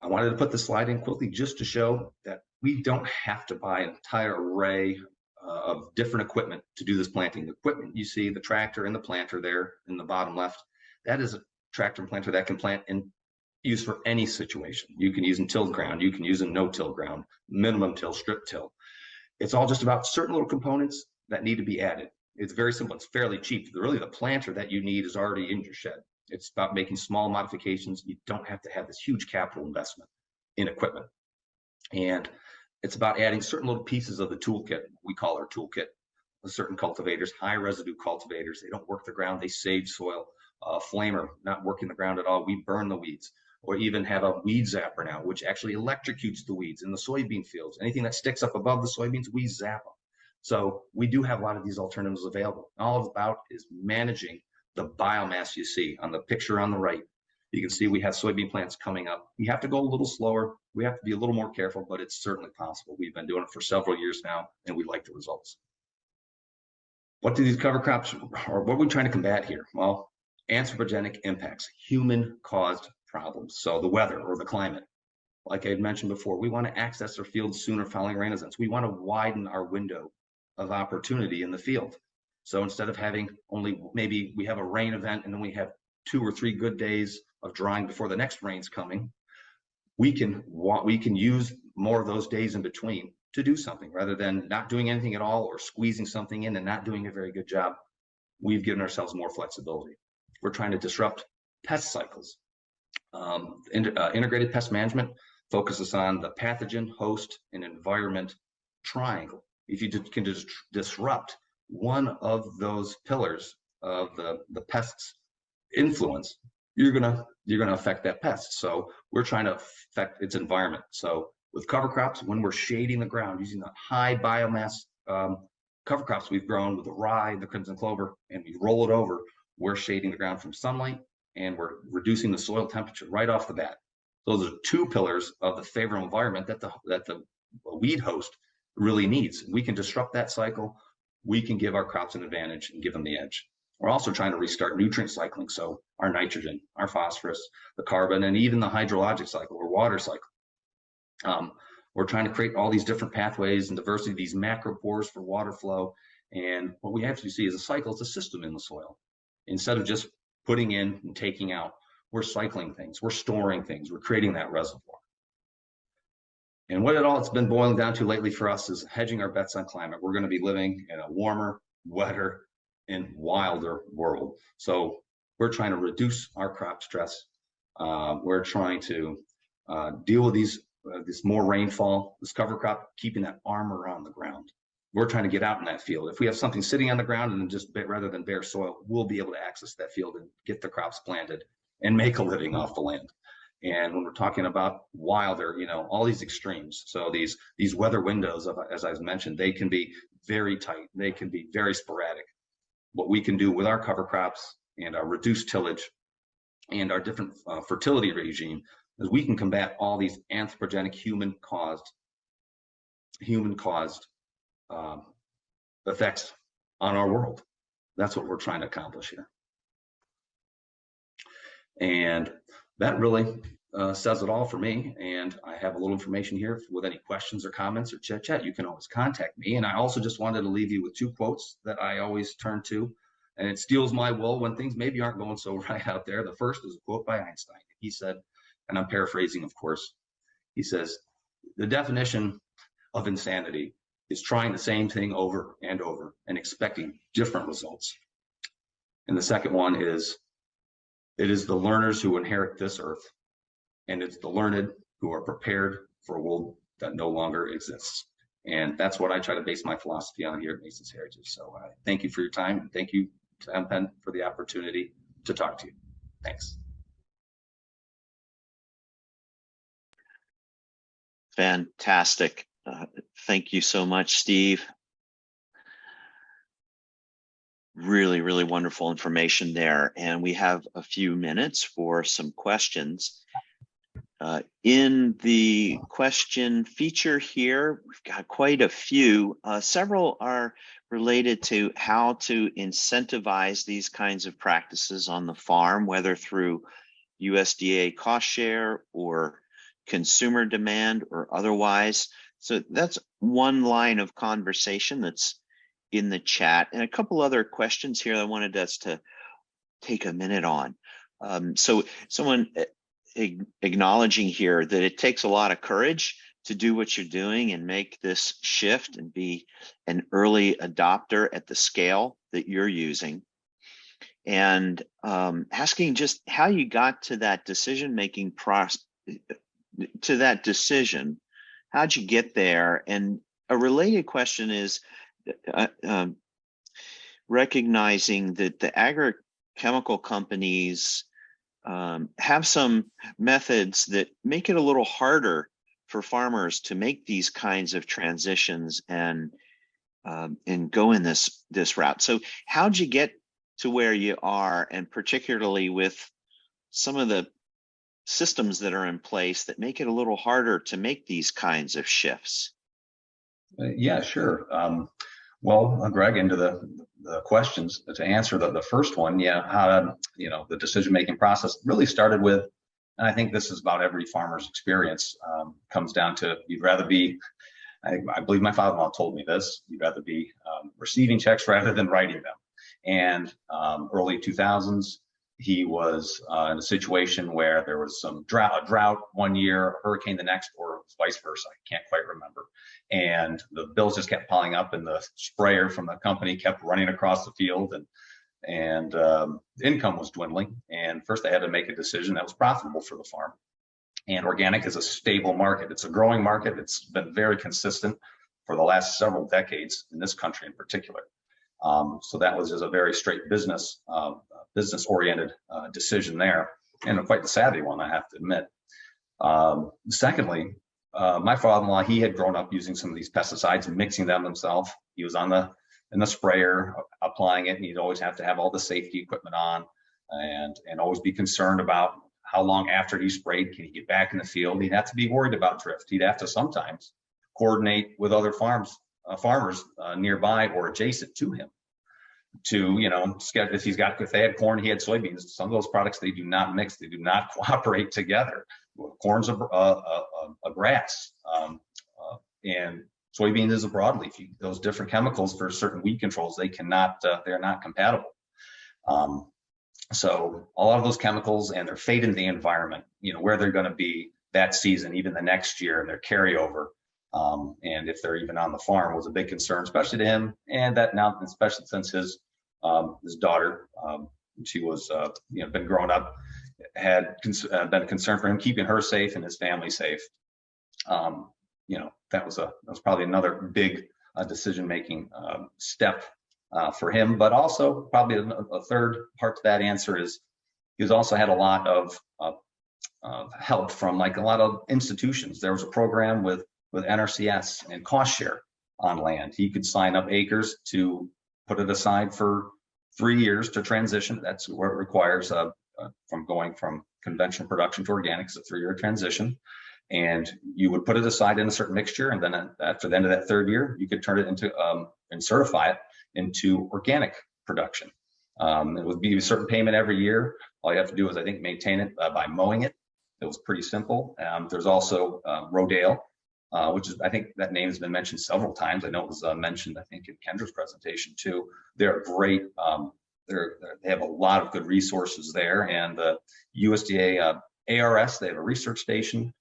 I wanted to put the slide in quickly just to show that we don't have to buy an entire array of different equipment to do this planting. The equipment you see, the tractor and the planter there in the bottom left, that is a tractor and planter that can plant and use for any situation. You can use in tilled ground, you can use in no-till ground, minimum till, strip till. It's all just about certain little components that need to be added. It's very simple, it's fairly cheap. Really the planter that you need is already in your shed. It's about making small modifications. You don't have to have this huge capital investment in equipment. And it's about adding certain little pieces of the toolkit. We call our toolkit, certain cultivators, high residue cultivators. They don't work the ground, they save soil. Flamer, not working the ground at all. We burn the weeds. Or even have a weed zapper now, which actually electrocutes the weeds in the soybean fields. Anything that sticks up above the soybeans, we zap them. So we do have a lot of these alternatives available. All it's about is managing the biomass you see on the picture on the right. You can see we have soybean plants coming up. We have to go a little slower. We have to be a little more careful, but it's certainly possible. We've been doing it for several years now, and we like the results. What do these cover crops, or what are we trying to combat here? Well, anthropogenic impacts, human-caused problems. So the weather or the climate. Like I had mentioned before, we want to access our fields sooner following rain events. We want to widen our window of opportunity in the field. So instead of having only, maybe we have a rain event and then we have 2 or 3 good days of drying before the next rain's coming, we can use more of those days in between to do something rather than not doing anything at all or squeezing something in and not doing a very good job. We've given ourselves more flexibility. We're trying to disrupt pest cycles. Integrated pest management focuses on the pathogen, host, and environment triangle. If you can disrupt one of those pillars of the pest's influence, you're gonna affect that pest. So we're trying to affect its environment. So with cover crops, when we're shading the ground using the high biomass cover crops we've grown with the rye, the crimson clover, and we roll it over, we're shading the ground from sunlight and we're reducing the soil temperature right off the bat. Those are 2 pillars of the favorable environment that the weed host really needs. We can disrupt that cycle. We can give our crops an advantage and give them the edge. We're also trying to restart nutrient cycling. So our nitrogen, our phosphorus, the carbon, and even the hydrologic cycle or water cycle. We're trying to create all these different pathways and diversity, these macro pores for water flow. And what we actually see is a cycle, it's a system in the soil. Instead of just putting in and taking out, we're cycling things, we're storing things, we're creating that reservoir. And what it's been boiling down to lately for us is hedging our bets on climate. We're going to be living in a warmer, wetter, and wilder world. So we're trying to reduce our crop stress. We're trying to deal with this more rainfall, this cover crop, keeping that armor on the ground. We're trying to get out in that field. If we have something sitting on the ground and just rather than bare soil, we'll be able to access that field and get the crops planted and make a living off the land. And when we're talking about wilder, all these extremes. So these weather windows, as I've mentioned, they can be very tight. They can be very sporadic. What we can do with our cover crops and our reduced tillage and our different fertility regime is we can combat all these anthropogenic human-caused effects on our world. That's what we're trying to accomplish here. And that really says it all for me. And I have a little information here with any questions or comments or chit chat. You can always contact me. And I also just wanted to leave you with 2 quotes that I always turn to. And it steals my wool when things maybe aren't going so right out there. The first is a quote by Einstein. He said, and I'm paraphrasing, of course, he says, the definition of insanity is trying the same thing over and over and expecting different results. And the second one is, it is the learners who inherit this earth, and it's the learned who are prepared for a world that no longer exists. And that's what I try to base my philosophy on here at Mason's Heritage. So thank you for your time, and thank you to MPen for the opportunity to talk to you. Thanks. Fantastic. Thank you so much, Steve. Really, really wonderful information there. And we have a few minutes for some questions. In the question feature here, we've got quite a few. Several are related to how to incentivize these kinds of practices on the farm, whether through USDA cost share or consumer demand or otherwise. So that's one line of conversation that's in the chat, and a couple other questions here I wanted us to take a minute on. So someone acknowledging here that it takes a lot of courage to do what you're doing and make this shift and be an early adopter at the scale that you're using, and asking just how you got to that decision-making process, to that decision. How'd you get there? And a related question is recognizing that the agrochemical companies have some methods that make it a little harder for farmers to make these kinds of transitions and go in this route. So how'd you get to where you are, and particularly with some of the systems that are in place that make it a little harder to make these kinds of shifts? Yeah, sure. Well, Greg, into the questions to answer the first one, yeah, how, the decision-making process really started with, and I think this is about every farmer's experience, comes down to you'd rather be, I believe my father-in-law told me this, you'd rather be receiving checks rather than writing them. And early 2000s, he was in a situation where there was some a drought one year, a hurricane the next, or vice versa. I can't quite remember. And the bills just kept piling up, and the sprayer from the company kept running across the field, and income was dwindling. And first they had to make a decision that was profitable for the farm. And organic is a stable market. It's a growing market. It's been very consistent for the last several decades in this country in particular. So that was just a very straight business-oriented decision there, and quite the savvy one, I have to admit. Secondly, my father-in-law, he had grown up using some of these pesticides and mixing them himself. He was in the sprayer applying it, and he'd always have to have all the safety equipment on, and always be concerned about how long after he sprayed can he get back in the field. He'd have to be worried about drift. He'd have to sometimes coordinate with other farmers nearby or adjacent to him to, if they had corn, he had soybeans. Some of those products, they do not mix, they do not cooperate together. Corn's a grass, and soybeans is a broadleaf. Those different chemicals for certain weed controls, they're not compatible. So a lot of those chemicals, and their fate in the environment, where they're going to be that season, even the next year, and their carryover. And if they're even on the farm, was a big concern, especially to him. And that now, especially since his daughter, she was, been growing up, had been a concern for him, keeping her safe and his family safe. That was probably another big decision-making step for him. But also probably a third part to that answer is he's also had a lot of help from a lot of institutions. There was a program with NRCS and cost share on land. He could sign up acres to put it aside for 3 years to transition. That's what it requires from going from conventional production to organics, a 3-year transition. And you would put it aside in a certain mixture, and then after the end of that 3rd year, you could turn it into and certify it into organic production. It would be a certain payment every year. All you have to do is, I think, maintain it by mowing it. It was pretty simple. There's also Rodale, which is, I think that name has been mentioned several times. I know it was mentioned, I think, in Kendra's presentation too. They're great. They have a lot of good resources there. And the USDA ARS, they have a research station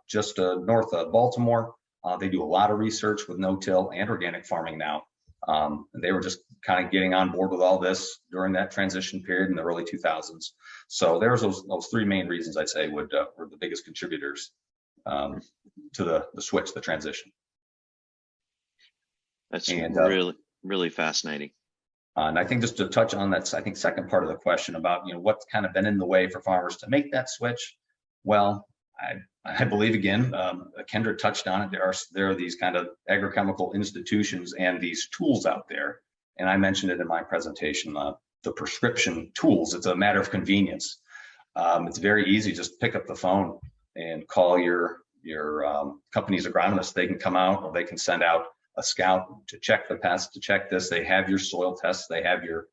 just north of Baltimore. They do a lot of research with no-till and organic farming now. And they were just kind of getting on board with all this during that transition period in the early 2000s. So there's those 3 main reasons I'd say were the biggest contributors to the switch, the transition. That's really, really fascinating. And I think just to touch on that, I think second part of the question about, what's kind of been in the way for farmers to make that switch. Well, I believe, again, Kendra touched on it. There are these kind of agrochemical institutions and these tools out there. And I mentioned it in my presentation, the prescription tools. It's a matter of convenience. It's very easy. Just pick up the phone and call your company's agronomist. They can come out, or they can send out a scout to check the pest, to check this. They have your soil tests, they have your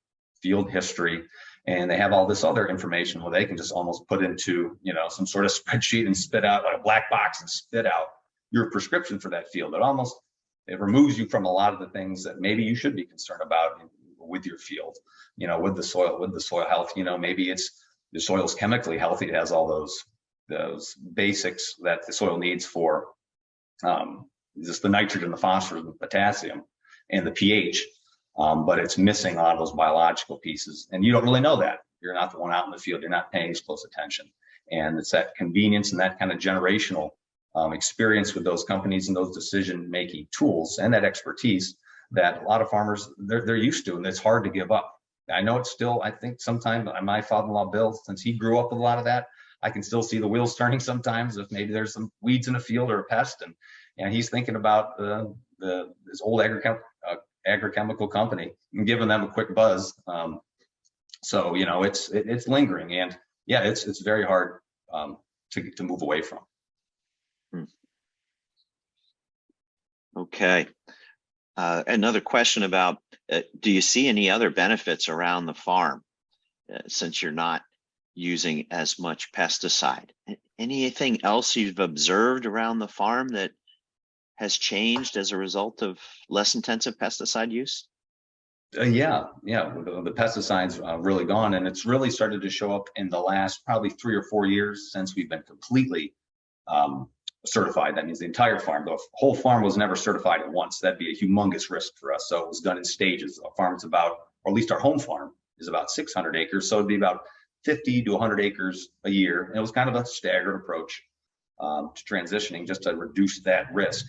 field history, and they have all this other information where they can just almost put into some sort of spreadsheet and spit out, like a black box, and spit out your prescription for that field. It removes you from a lot of the things that maybe you should be concerned about with your field, with the soil health. Maybe the soil's chemically healthy. It has all those basics that the soil needs for just the nitrogen, the phosphorus, the potassium, and the pH. But it's missing a lot of those biological pieces. And you don't really know that. You're not the one out in the field. You're not paying as close attention. And it's that convenience and that kind of generational experience with those companies and those decision-making tools and that expertise that a lot of farmers, they're used to, and it's hard to give up. I know it's still, I think sometimes my father-in-law, Bill, since he grew up with a lot of that, I can still see the wheels turning sometimes if maybe there's some weeds in a field or a pest, and he's thinking about this old agrochemical company and giving them a quick buzz. So it's lingering, and yeah, it's very hard to move away from. Okay. Another question about do you see any other benefits around the farm since you're not using as much pesticide? Anything else you've observed around the farm that has changed as a result of less intensive pesticide use? Yeah, the pesticides really gone, and it's really started to show up in the last probably 3 or 4 years since we've been completely certified. That means the entire farm. The whole farm was never certified at once. That'd be a humongous risk for us. So it was done in stages. Our farm's about, or at least our home farm is about 600 acres. So it'd be about 50 to 100 acres a year. And it was kind of a staggered approach to transitioning just to reduce that risk.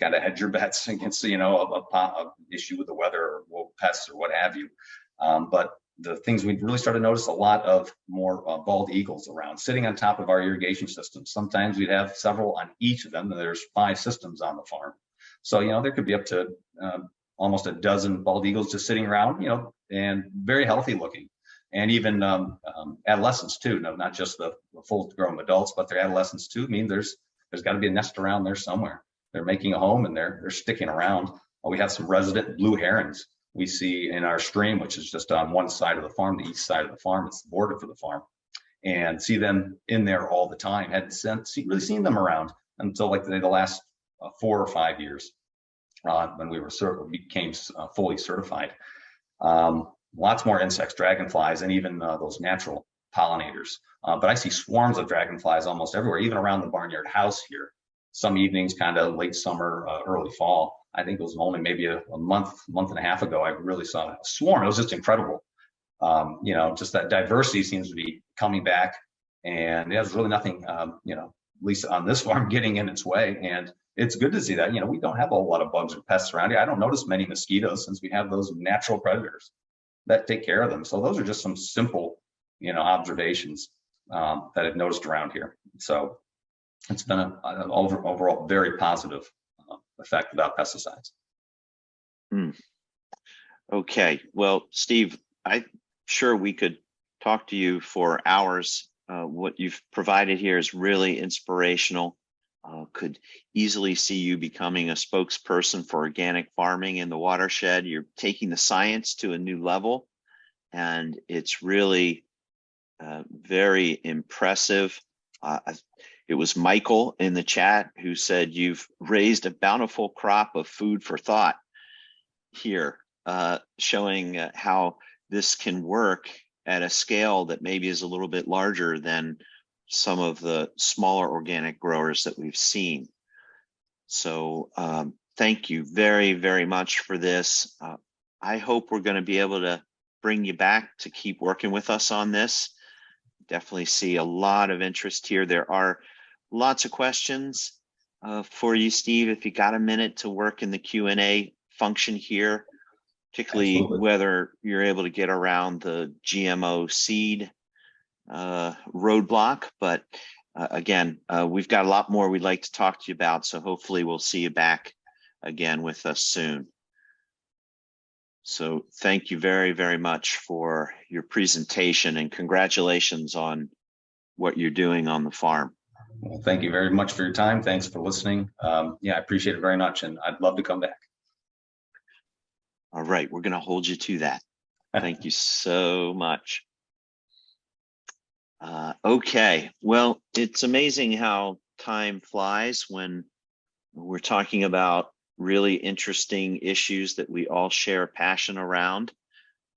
Got to hedge your bets against, a issue with the weather or pests or what have you. But the things we really started to notice a lot of more bald eagles around sitting on top of our irrigation system. Sometimes we'd have several on each of them, and there's 5 systems on the farm. So, there could be up to almost a dozen bald eagles just sitting around, and very healthy looking. And even adolescents too, not just the full grown adults, but their adolescents too. I mean, there's got to be a nest around there somewhere. They're making a home and they're sticking around. We have some resident blue herons we see in our stream, which is just on one side of the farm, the east side of the farm. It's the border for the farm, and see them in there all the time. Hadn't really seen them around until like the last 4 or 5 years when we became fully certified. Lots more insects, dragonflies, and even those natural pollinators. But I see swarms of dragonflies almost everywhere, even around the barnyard house here. Some evenings, kind of late summer, early fall. I think it was only maybe a month and a half ago, I really saw a swarm. It was just incredible. Just that diversity seems to be coming back, and there's really nothing, at least on this farm, getting in its way. And it's good to see that. We don't have a lot of bugs or pests around here. I don't notice many mosquitoes since we have those natural predators that take care of them. So those are just some simple, observations that I've noticed around here. So it's been an overall very positive effect without pesticides. Okay, well, Steve, I'm sure we could talk to you for hours. What you've provided here is really inspirational. Could easily see you becoming a spokesperson for organic farming in the watershed. You're taking the science to a new level, and it's really very impressive. It was Michael in the chat who said you've raised a bountiful crop of food for thought here, showing how this can work at a scale that maybe is a little bit larger than some of the smaller organic growers that we've seen. So thank you very, very much for this. I hope we're going to be able to bring you back to keep working with us on this. Definitely see a lot of interest here. There are lots of questions for you, Steve, if you got a minute to work in the Q&A function here, particularly Absolutely. whether you're able to get around the GMO seed roadblock. But again, we've got a lot more we'd like to talk to you about, so hopefully we'll see you back again with us soon. So thank you very, very much for your presentation, and congratulations on what you're doing on the farm. Well, thank you very much for your time. Thanks for listening. I appreciate it very much, and I'd love to come back. All right, we're going to hold you to that. Thank you so much. Okay, well, it's amazing how time flies when we're talking about really interesting issues that we all share a passion around.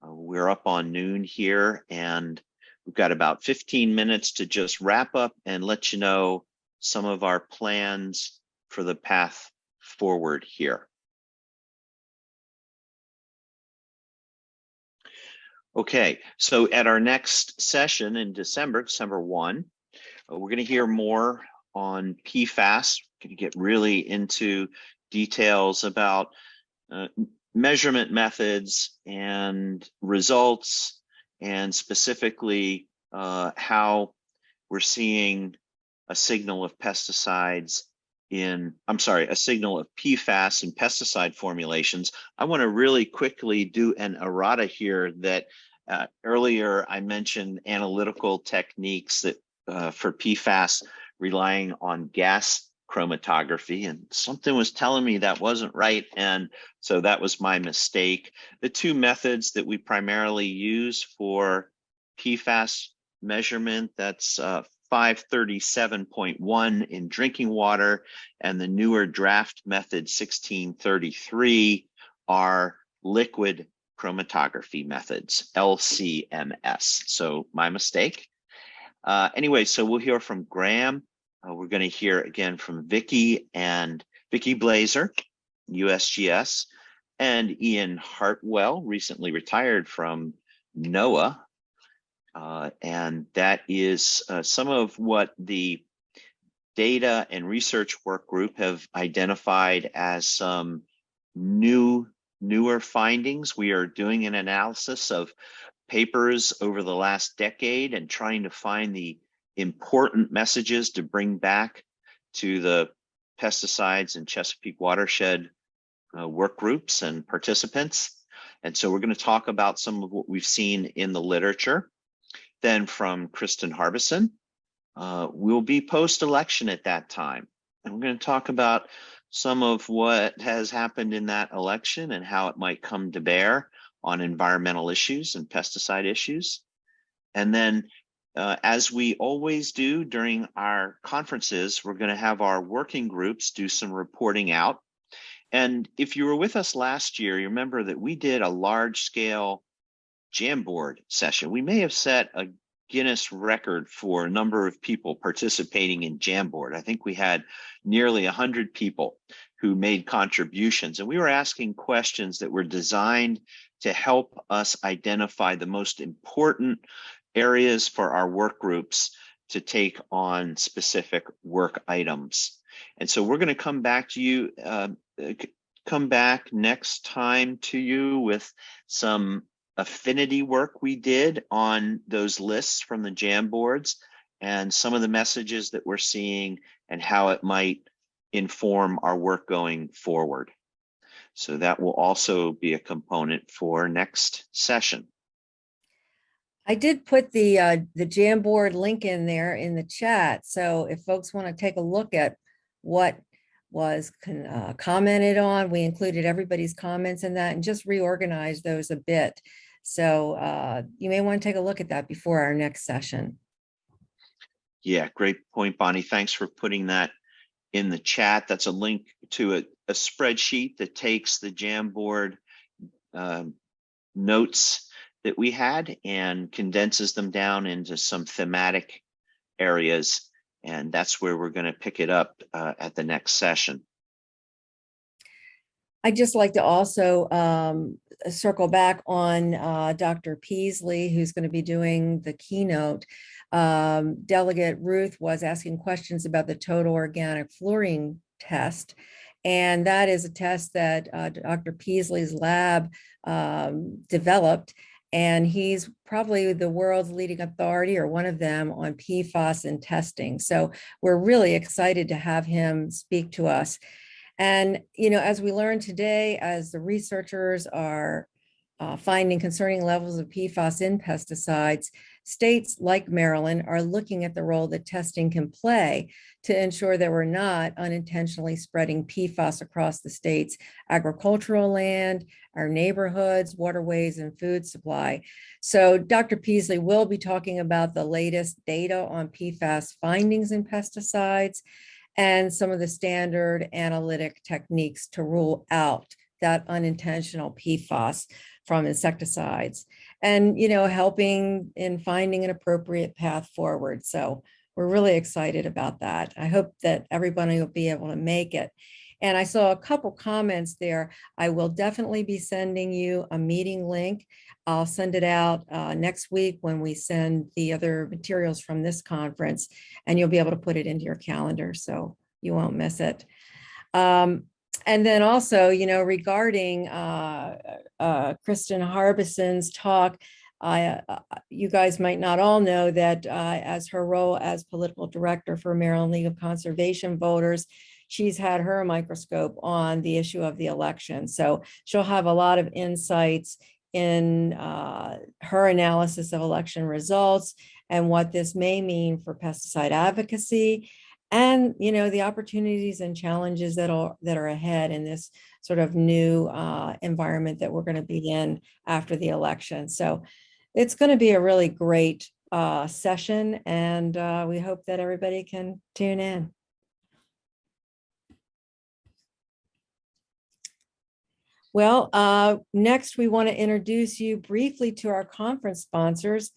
We're up on noon here, and we've got about 15 minutes to just wrap up and let you know some of our plans for the path forward here. Okay, so at our next session in December 1, we're going to hear more on PFAS. We're going to get really into details about measurement methods and results, and specifically how we're seeing a signal of pesticides a signal of PFAS in pesticide formulations. I want to really quickly do an errata here that earlier I mentioned analytical techniques that for PFAS relying on gas chromatography, and something was telling me that wasn't right. And so that was my mistake. The two methods that we primarily use for PFAS measurement, that's 537.1 in drinking water, and the newer draft method 1633 are liquid chromatography methods, LCMS. So my mistake. Anyway, so we'll hear from Graham. We're going to hear again from Vicki Blazer, USGS, and Ian Hartwell, recently retired from NOAA. And that is some of what the data and research work group have identified as some newer findings. We are doing an analysis of papers over the last decade and trying to find the important messages to bring back to the pesticides and Chesapeake Watershed work groups and participants. And so we're going to talk about some of what we've seen in the literature. Then from Kristen Harbison, we'll be post-election at that time. And we're going to talk about some of what has happened in that election and how it might come to bear on environmental issues and pesticide issues. And then, as we always do during our conferences, we're going to have our working groups do some reporting out. And if you were with us last year, you remember that we did a large-scale Jamboard session. We may have set a Guinness record for a number of people participating in Jamboard. I think we had nearly 100 people who made contributions, and we were asking questions that were designed to help us identify the most important areas for our work groups to take on specific work items. And so we're going to come back to you, come back next time to you with some affinity work we did on those lists from the Jamboards and some of the messages that we're seeing and how it might inform our work going forward. So that will also be a component for next session. I did put the Jamboard link in there in the chat. So if folks want to take a look at what was commented on, we included everybody's comments in that and just reorganized those a bit. So you may want to take a look at that before our next session. Yeah, great point, Bonnie. Thanks for putting that in the chat. That's a link to a spreadsheet that takes the Jamboard notes that we had and condenses them down into some thematic areas. And that's where we're going to pick it up at the next session. I'd just like to also circle back on Dr. Peasley, who's going to be doing the keynote. Delegate Ruth was asking questions about the total organic fluorine test. And that is a test that Dr. Peasley's lab developed. And he's probably the world's leading authority or one of them on PFAS and testing. So we're really excited to have him speak to us. And, you know, as we learned today, as the researchers are finding concerning levels of PFAS in pesticides, states like Maryland are looking at the role that testing can play to ensure that we're not unintentionally spreading PFAS across the state's agricultural land, our neighborhoods, waterways, and food supply. So Dr. Peasley will be talking about the latest data on PFAS findings in pesticides and some of the standard analytic techniques to rule out that unintentional PFAS from insecticides and, you know, helping in finding an appropriate path forward. So we're really excited about that. I hope that everybody will be able to make it. And I saw a couple comments there. I will definitely be sending you a meeting link. I'll send it out next week when we send the other materials from this conference, and you'll be able to put it into your calendar so you won't miss it. And then also, you know, regarding Kristen Harbison's talk, you guys might not all know that as her role as political director for Maryland League of Conservation Voters, she's had her microscope on the issue of the election. So she'll have a lot of insights in her analysis of election results and what this may mean for pesticide advocacy and the opportunities and challenges that are ahead in this sort of new environment that we're going to be in after the election. So it's going to be a really great session, and we hope that everybody can tune in. Well, next we want to introduce you briefly to our conference sponsors.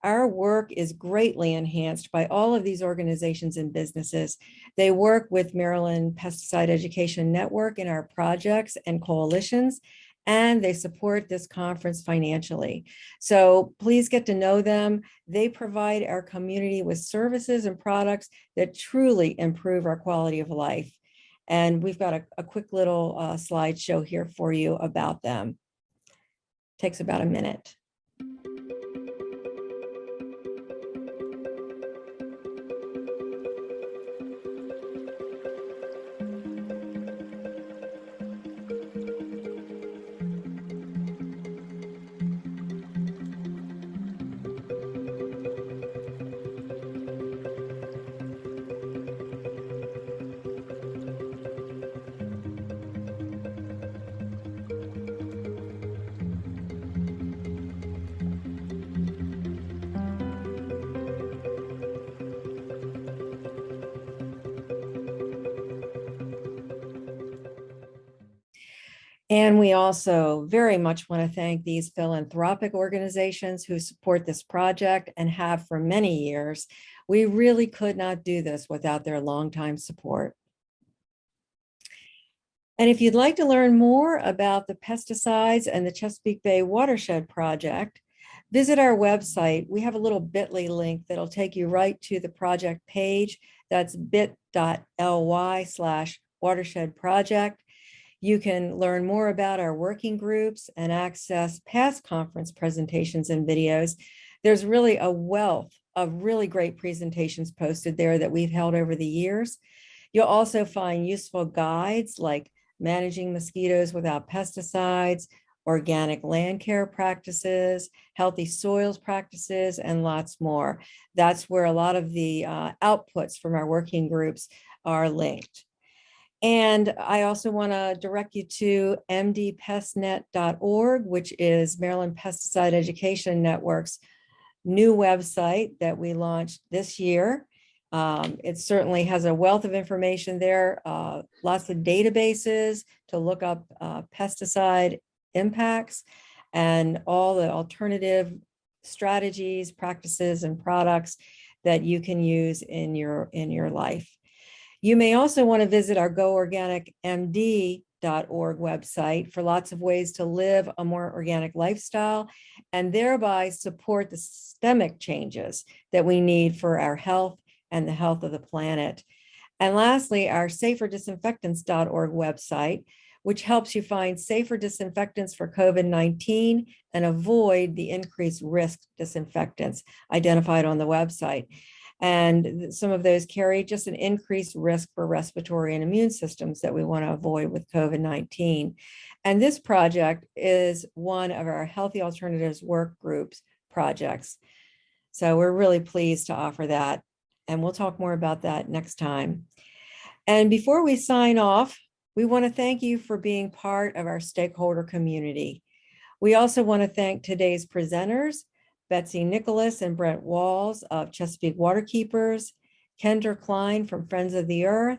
Our work is greatly enhanced by all of these organizations and businesses. They work with Maryland Pesticide Education Network in our projects and coalitions, and they support this conference financially. So please get to know them. They provide our community with services and products that truly improve our quality of life. And we've got a quick little slideshow here for you about them. Takes about a minute. And we also very much want to thank these philanthropic organizations who support this project and have for many years. We really could not do this without their longtime support. And if you'd like to learn more about the pesticides and the Chesapeake Bay Watershed project, visit our website. We have a little bit.ly link that'll take you right to the project page. That's bit.ly/watershed project. You can learn more about our working groups and access past conference presentations and videos. There's really a wealth of really great presentations posted there that we've held over the years. You'll also find useful guides like managing mosquitoes without pesticides, organic land care practices, healthy soils practices, and lots more. That's where a lot of the outputs from our working groups are linked. And I also want to direct you to mdpestnet.org, which is Maryland Pesticide Education Network's new website that we launched this year. It certainly has a wealth of information there, lots of databases to look up pesticide impacts and all the alternative strategies, practices, and products that you can use in your life. You may also want to visit our GoOrganicMD.org website for lots of ways to live a more organic lifestyle and thereby support the systemic changes that we need for our health and the health of the planet. And lastly, our SaferDisinfectants.org website, which helps you find safer disinfectants for COVID-19 and avoid the increased risk disinfectants identified on the website. And some of those carry just an increased risk for respiratory and immune systems that we want to avoid with COVID-19. And this project is one of our Healthy Alternatives Work Groups projects. So we're really pleased to offer that. And we'll talk more about that next time. And before we sign off, we want to thank you for being part of our stakeholder community. We also want to thank today's presenters, Betsy Nicholas and Brent Walls of Chesapeake Waterkeepers, Kendra Klein from Friends of the Earth,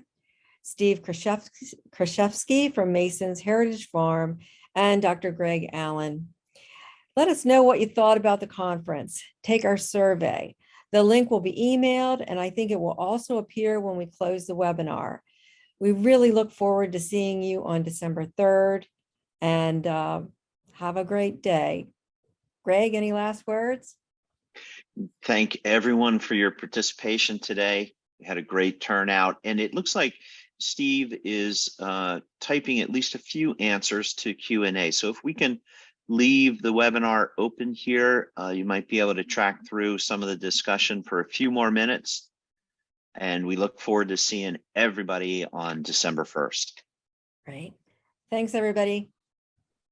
Steve Kraszewski from Mason's Heritage Farm, and Dr. Greg Allen. Let us know what you thought about the conference. Take our survey. The link will be emailed, and I think it will also appear when we close the webinar. We really look forward to seeing you on December 3rd, and have a great day. Greg, any last words? Thank everyone for your participation today. We had a great turnout, and it looks like Steve is typing at least a few answers to Q&A. So if we can leave the webinar open here, you might be able to track through some of the discussion for a few more minutes. And we look forward to seeing everybody on December 1st. Right. Thanks, everybody.